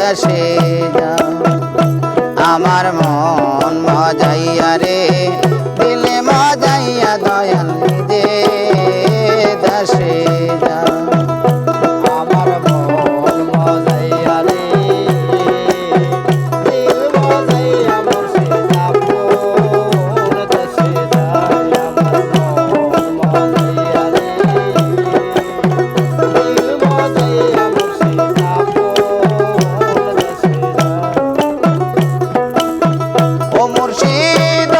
দেশে যাও আমার মন মজাইয়া রে দিলে মজাইয়া দয়াল দে দেশে যাও আমার মন মজাইয়া রে দিল মজাইয়া মুর্শিদ আপন দেশে যায় আমার মন মজাইয়া রে দিল মজাইয়া মুর্শিদ আপন দেশে যায় ও মুর্শিদ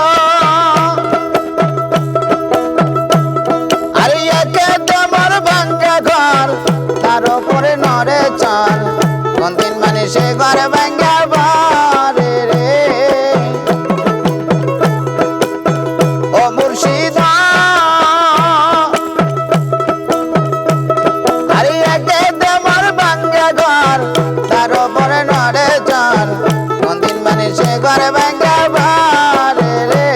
আরে একে তোমার ভাঙ্গা ঘর তার উপরে নড়ে চাল কোন দিন মানে সে ঘরে ভাঙ্গা বারে রে ও মুর্শিদ আরে একে তোমার ভাঙ্গা ঘর তার উপরে নড়ে চাল কোন দিন মানে সে ঘরে ভাঙ্গা বারে রে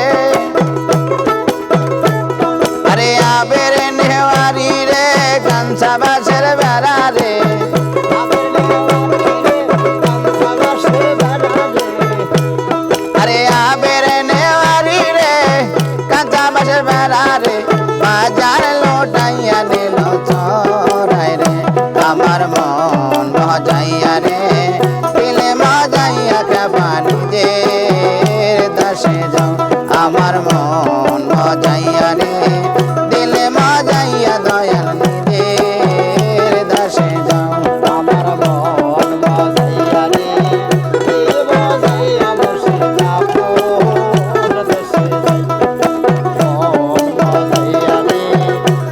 আরে আবের নেওয়ারি রে কাঞ্চা বাসের বেড়া রে আরে আবের নেওয়ারি রে কাঁচা বাসের বেড়া রে বাজার লোটাইয়া নিল চড়াই রে আমার মন মজাইয়া রে দিলে মজাইয়া পানি দে দেশে যাও আমার মন মজাইয়া রে দিলে মজাইয়া দয়াল দে দেশে যাও আমার মন মজাইয়া রে দিল মজাইয়া মুর্শিদ আপন দেশে যায় মন মজাইয়া রে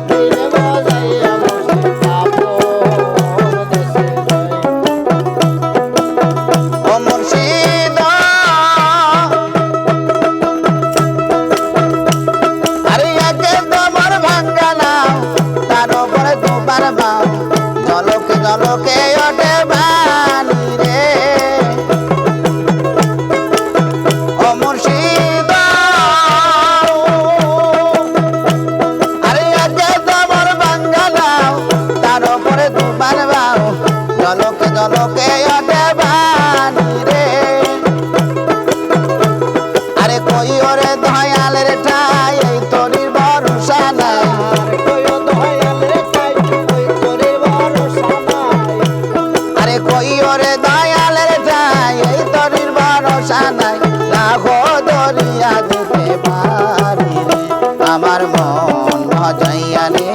দিল মজাইয়া মুর্শিদ আপন দেশে যায় ও মুর্শিদ আরে একে তোমার ভাঙ্গা নাও তার উপরে তোমার বাও জলকে জলকে ওঠে বানি রে ও মুর্শিদ আরে একে তোমার ভাঙ্গা নাও তার উপরে তোমার বাও জলকে জলকে ওঠে বানি রে আরে কই ওরে দয়ালের ঠাই এই তরির ভরসা নাই আর কইও দয়াল রে পাই ওই করে ভরসা নাই আরে কই ওরে দয়ালের ঠাই এই তরির ভরসা নাই লাখো দরিয়া দিতে পারি রে আমার মন মজাইয়া রে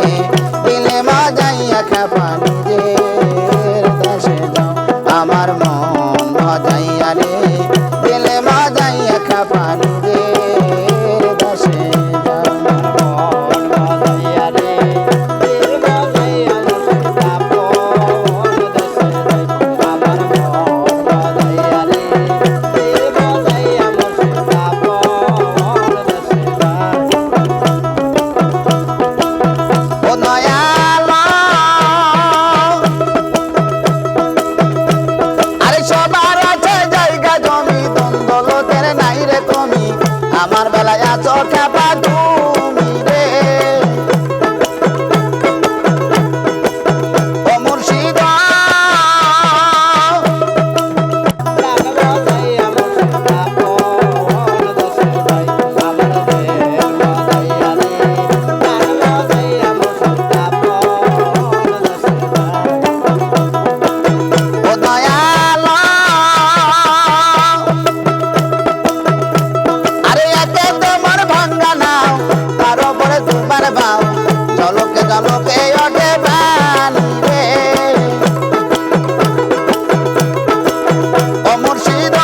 দিলে মজাইয়া খাপানি রে দেশে যাও আমার মন মজাইয়া রে দিলে মজাইয়া খাপানি রে দেশে যাও মন মজাইয়া রে দিল মজাইয়া মুর্শিদ আপন দেশে যায় আমার মন মজাইয়া রে দিল মজাইয়া মুর্শিদ আপন দেশে যায় ও দয়াল আরে সবার আছে জায়গা জমি দ্বন্দ্বলতের নাই রে কমি আমার বেলায় আছো খেপা তুমি রে ও মুর্শিদ প্রাণ মজাইয়া মুর্শিদ আপন দেশে যায় আমার দিল মজাইয়া রে প্রাণ মজাইয়া মুর্শিদ আপন দেশে যায় ও দয়াল আরে একে তোমার ভাঙ্গা নাও তার উপরে তোমার বাও জলকে জলকে ওঠে বানি রে ও মুর্শিদ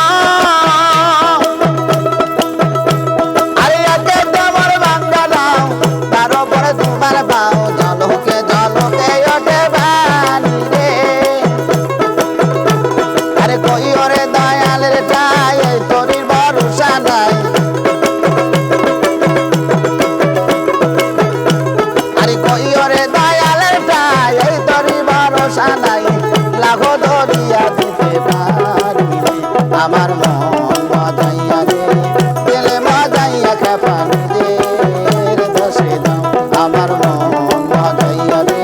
আরে একে তোমার ভাঙ্গা নাও তার উপরে তোমার বাও জলকে জলকে ওঠে বানি রে আরে কই ওরে দয়ালের ঠাই এই তরির ভরসা নাই আরে কই ওরে দয়ালের ঠাই এই তরির ভরসা নাই লাখো দরিয়া দিতে পারি রে আমার মন মজাইয়া রে দিলে মজাইয়া খেপানি রে দেশে যাও আমার মন মজাইয়া রে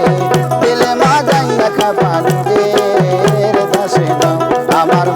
দিলে মজাইয়া খেপানি রে দেশে যাও আমার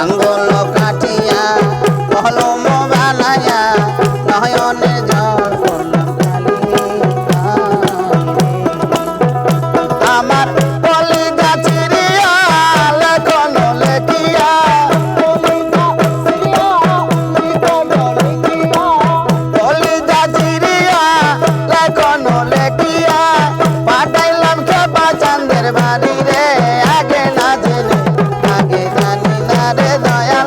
আঙ্গুল কাটিয়া কলম বানাইয়া নয়নে জল করলাম কালি আমার কলিজা চিরিয়া লেখন লেখিয়া কলিজা চিরিয়া লেখন লেখিয়া পাঠাইলাম খেপা চাঁদের বাড়ি রে আগে না জেনে আগে জানি না রে দয়াল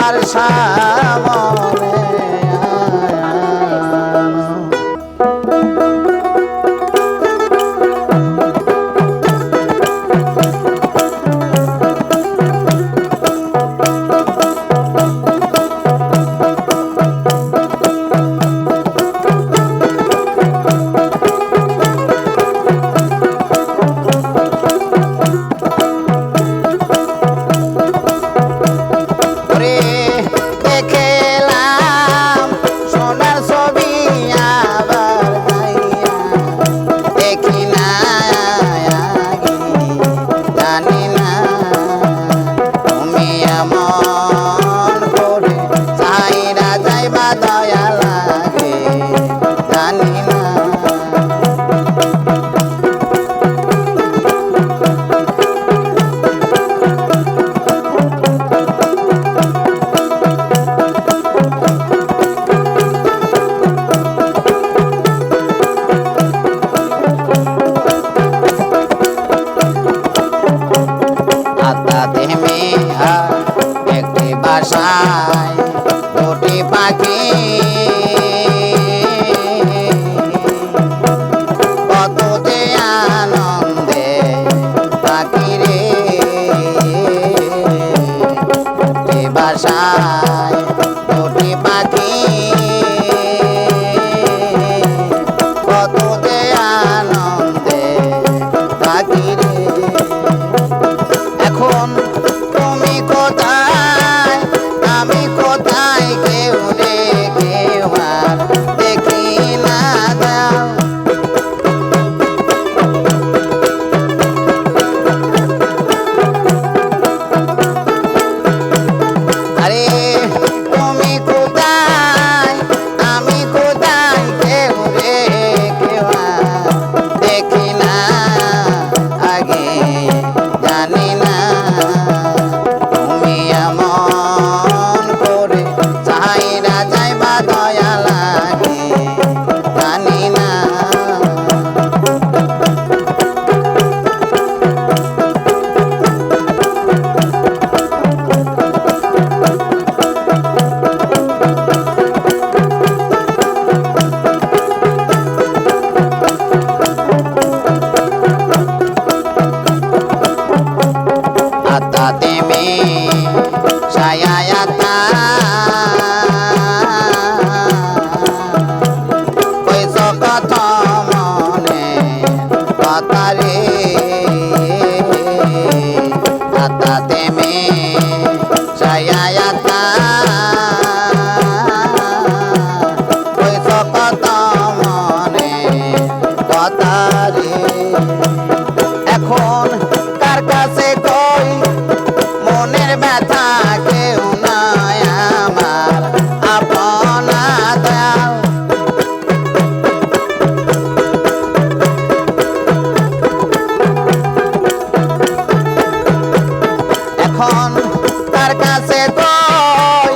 আমার সামনে ওরে দেখলাম সোনার ছবি আবার যাইয়া দেখি না আগে জানি না তুমি এমন করে চাইরা যাইবা দয়া লাগে জানি না আতা দেহমে একটি বাসায় দুটি পাখি কত যে আনন্দে পাখি রে একটি বাসায় দুটি পাখি কত যে আনন্দে পাখি রে এখন তুমি কোথায় আমি কোথায় কেউ রে কেউ আর দেখি না যাও আরে তুমি কোথায় আমি কোথায় কেউ রে কেউ আর দেখি না আগে জানি না তুমি এমন করে চাইরা যাইবা দয়া লাগে জানি না আতা তেমে ছায়ায়াতা কইস কথা মনে কথা রে আতা তেমে ছায়ায়াতা কইস কথা মনে কথা রে এখন কার কাছে কই মনের ব্যথা কেউ নাই আমার আপনা দাও এখন কার কাছে কই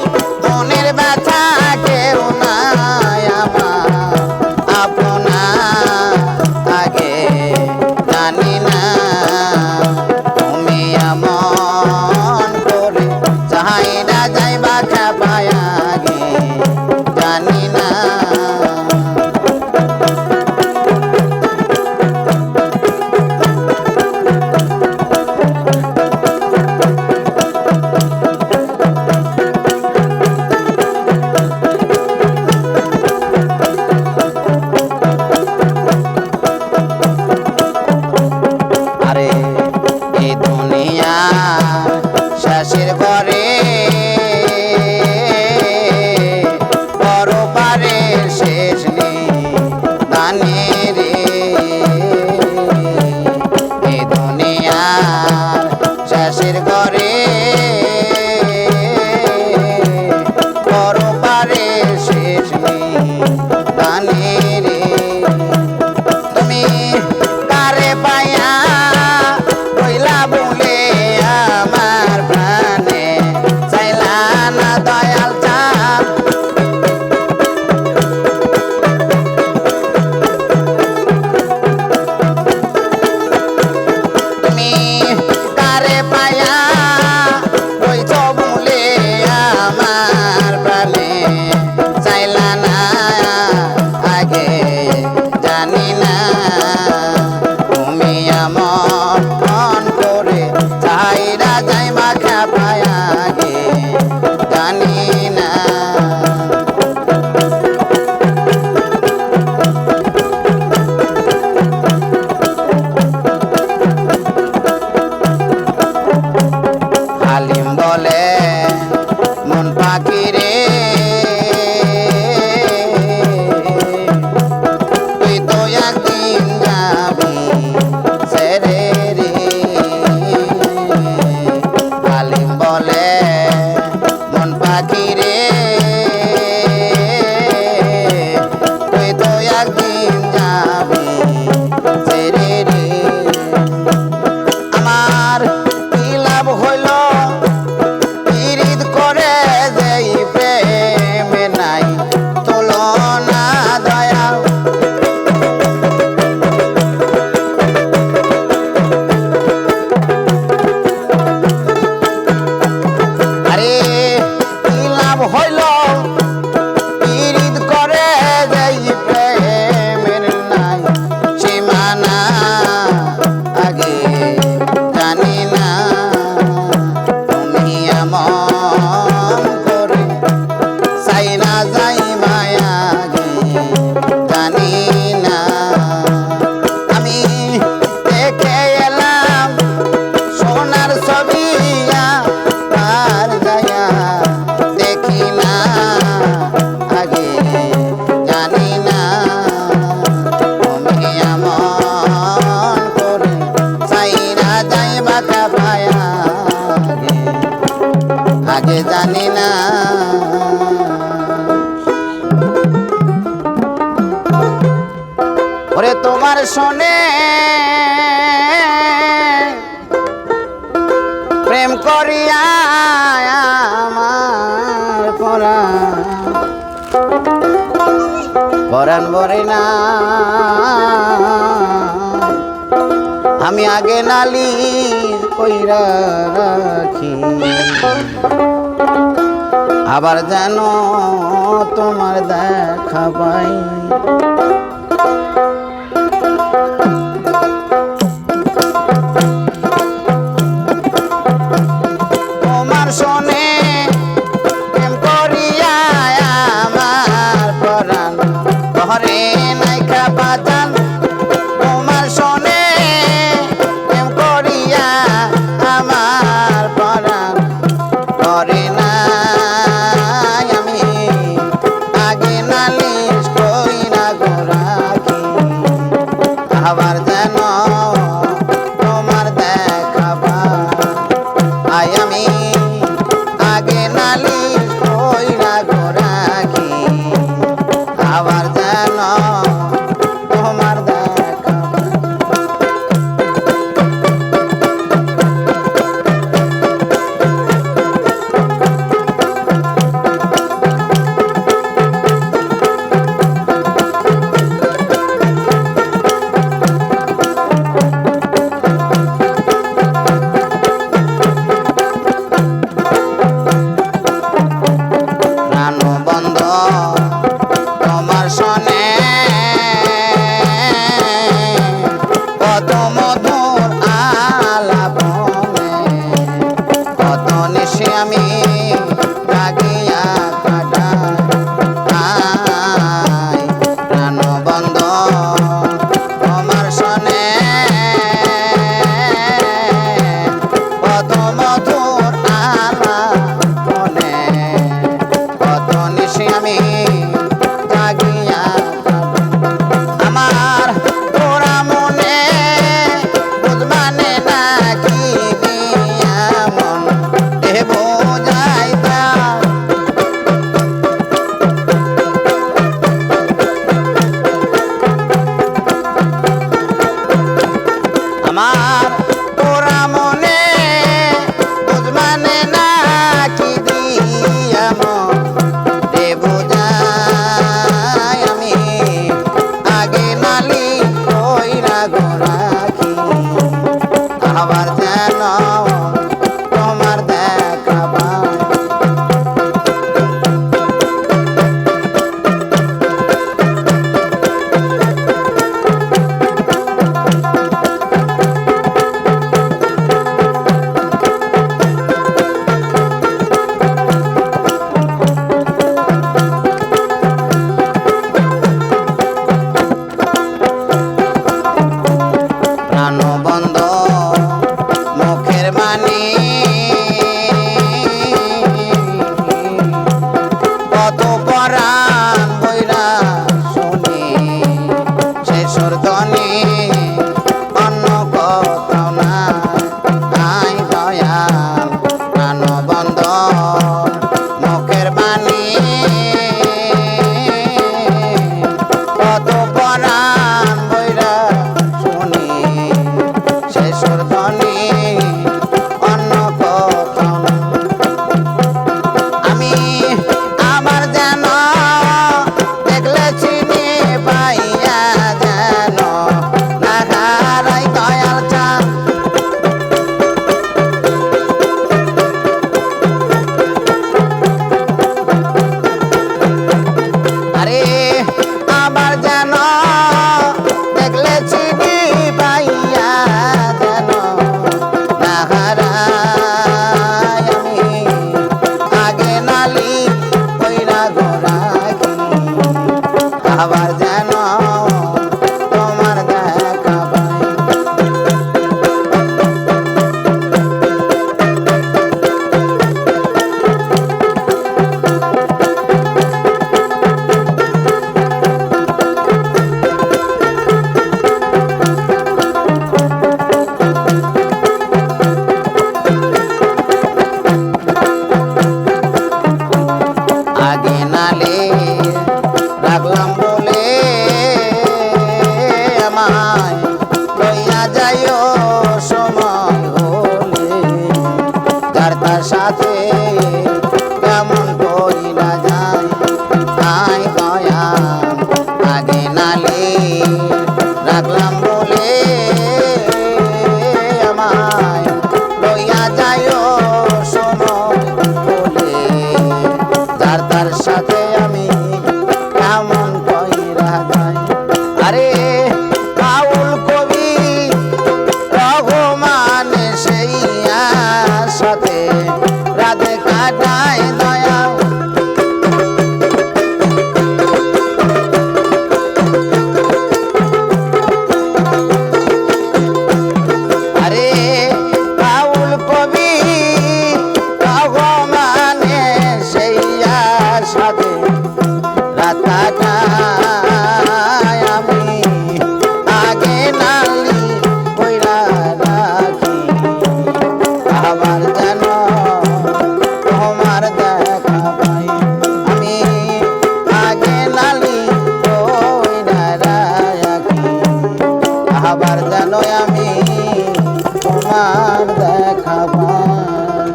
জানি না। হালিম বলে মন পাখি রে তুই তো একদিন যাবি ছেড়ে রে। হালিম বলে মন পাখি রে তুই তো একদিন যাবি ছেড়ে রে। আমার কি লাভ হইল পিরিত করে যেই প্রেমে নাই তুলনা দয়া। আরে কি লাভ হইল পিরিত করে যেই প্রেমের নাই সীমানা আগে জানি না। তুমি এমন করে চাই না যাই মায়া গে জানি না। আমি দেখে এলাম সোনার ছবি আর গায়া দেখি না আগে জানি না। তুমি এমন করে চাই না যাই বাঁকা পায়া আগে জানি না। ওরে তোমার শোনে প্রেম করিয়া আমার পরাণ ভরে না। আমি আগে নালিশ কইরা রাখি আবার যেন তোমার দেখা পাই। তোমার শোনে প্রেম করিয়া আমার পরাণ ঘরে নাইকা বাজান। তোমার শোনে প্রেম করিয়া আমার পরাণ ঘরে না। আমি আগে নালিশ কইরা গোরা আবার যেন তোমার দেখা পাই। আগে নালে রাখলাম বলে আমায় লইয়া যাইও সময় হলে, যার তার সাথে কেমন কইরা যায় আয় দয়া। আগে নালে রাখলাম বলে আমায় লইয়া যাইও সময় হলে, যার তার সাথে আমি কেমন কইরা যাই। আরে বাউল কবি রঘুমান সেই সাথে রাধে কাটায় দয়া। আরে বাউল কবি রঘুমান সেই সাথে রাত কাটায় আমি আগে নালি কইরা রাখি, আবার যেন তোমার দেখা পাই। আমি আগে নালি কইরা রাখি, আবার যেন আমি তোমার দেখা পাই।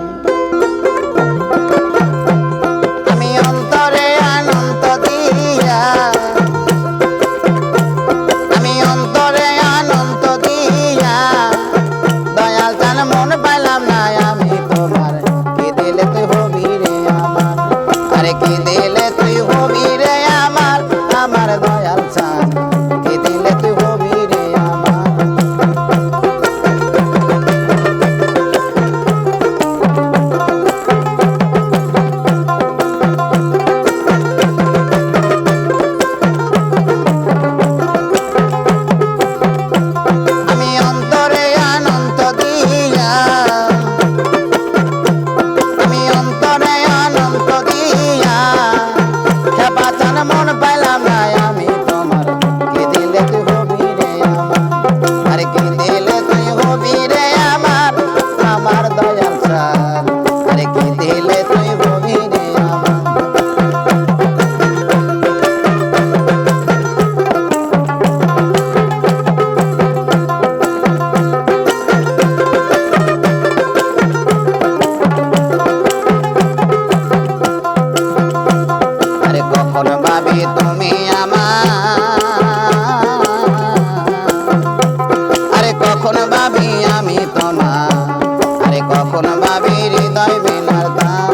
আমি অন্তরে আনন্দ দিয়া, আমি অন্তরে আনন্দ দিয়া দয়াল চান মন পাইলাম না আমি তোমার। কি দিলে তুই হবি রে আমার, আরে কি দিলে তুই হবি রে আমার, আমার দয়াল চান কি দিলে তুই হবি রে আমার। আমি অন্তরে আনন্দ দিয়া, আমি অন্তরে আনন্দ দিয়া খেপা চান মন পাইলাম না আমি তোমার। কি দিলে তুই হবি রে আমার, আরে কি দিলে তুই হবি রে আমার, আমার দয়াল চান আরে কি দিলে তুই হবি রে আমার। আরে কখন ভাবি তুমি আমার, আরে কখন ভাবি আমি তোমার, আরে কখন ভাবি হৃদয় বিনার দাম।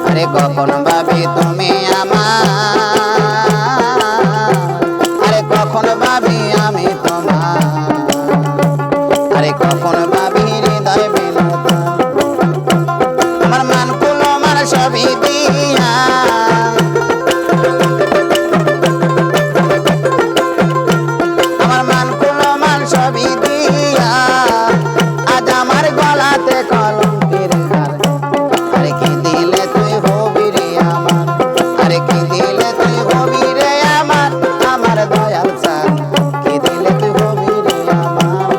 আরে কখন ভাবি তুমি আমার, আরে কখন ভাবি আমি তোমার, আরে কখন ভাবি হৃদয় বিনার দাম। আমার মান কুলো আমার সবই দিয়া, আমার মান কুলো মান সবই দিয়া আজ আমার গলাতে কলঙ্কের হার। আরে কি দিলে তুই হবি রে আমার, আরে কি দিলে তুই হবি রে আমার, আমার দয়াল চান কি দিলে তুই হবি রে আমার।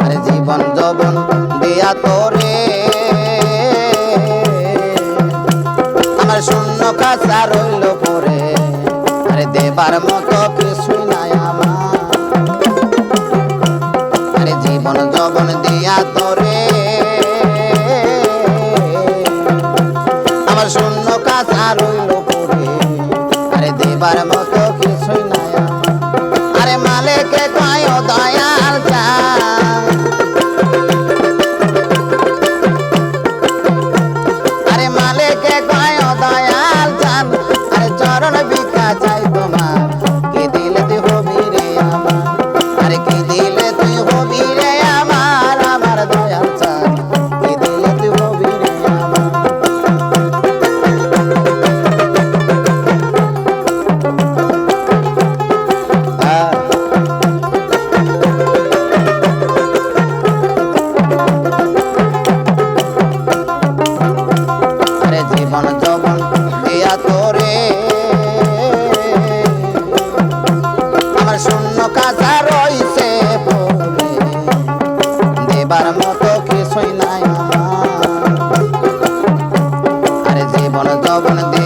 আরে জীবন যৌবন দিয়া তোরে আমার শূন্য কাছা রইল পরে, আরে দেবার মতো কিছুই নাই আমার। আরে জীবন যৌবন দিয়া তোরে আমার শূন্য কাছা রইল পরে, আরে দেবার মতো কিছুই নাই আমার। আরে মালিকে কয় দয়াল চান, আরে মালিকে কয় দয়াল চান, আরে চরণ লবণ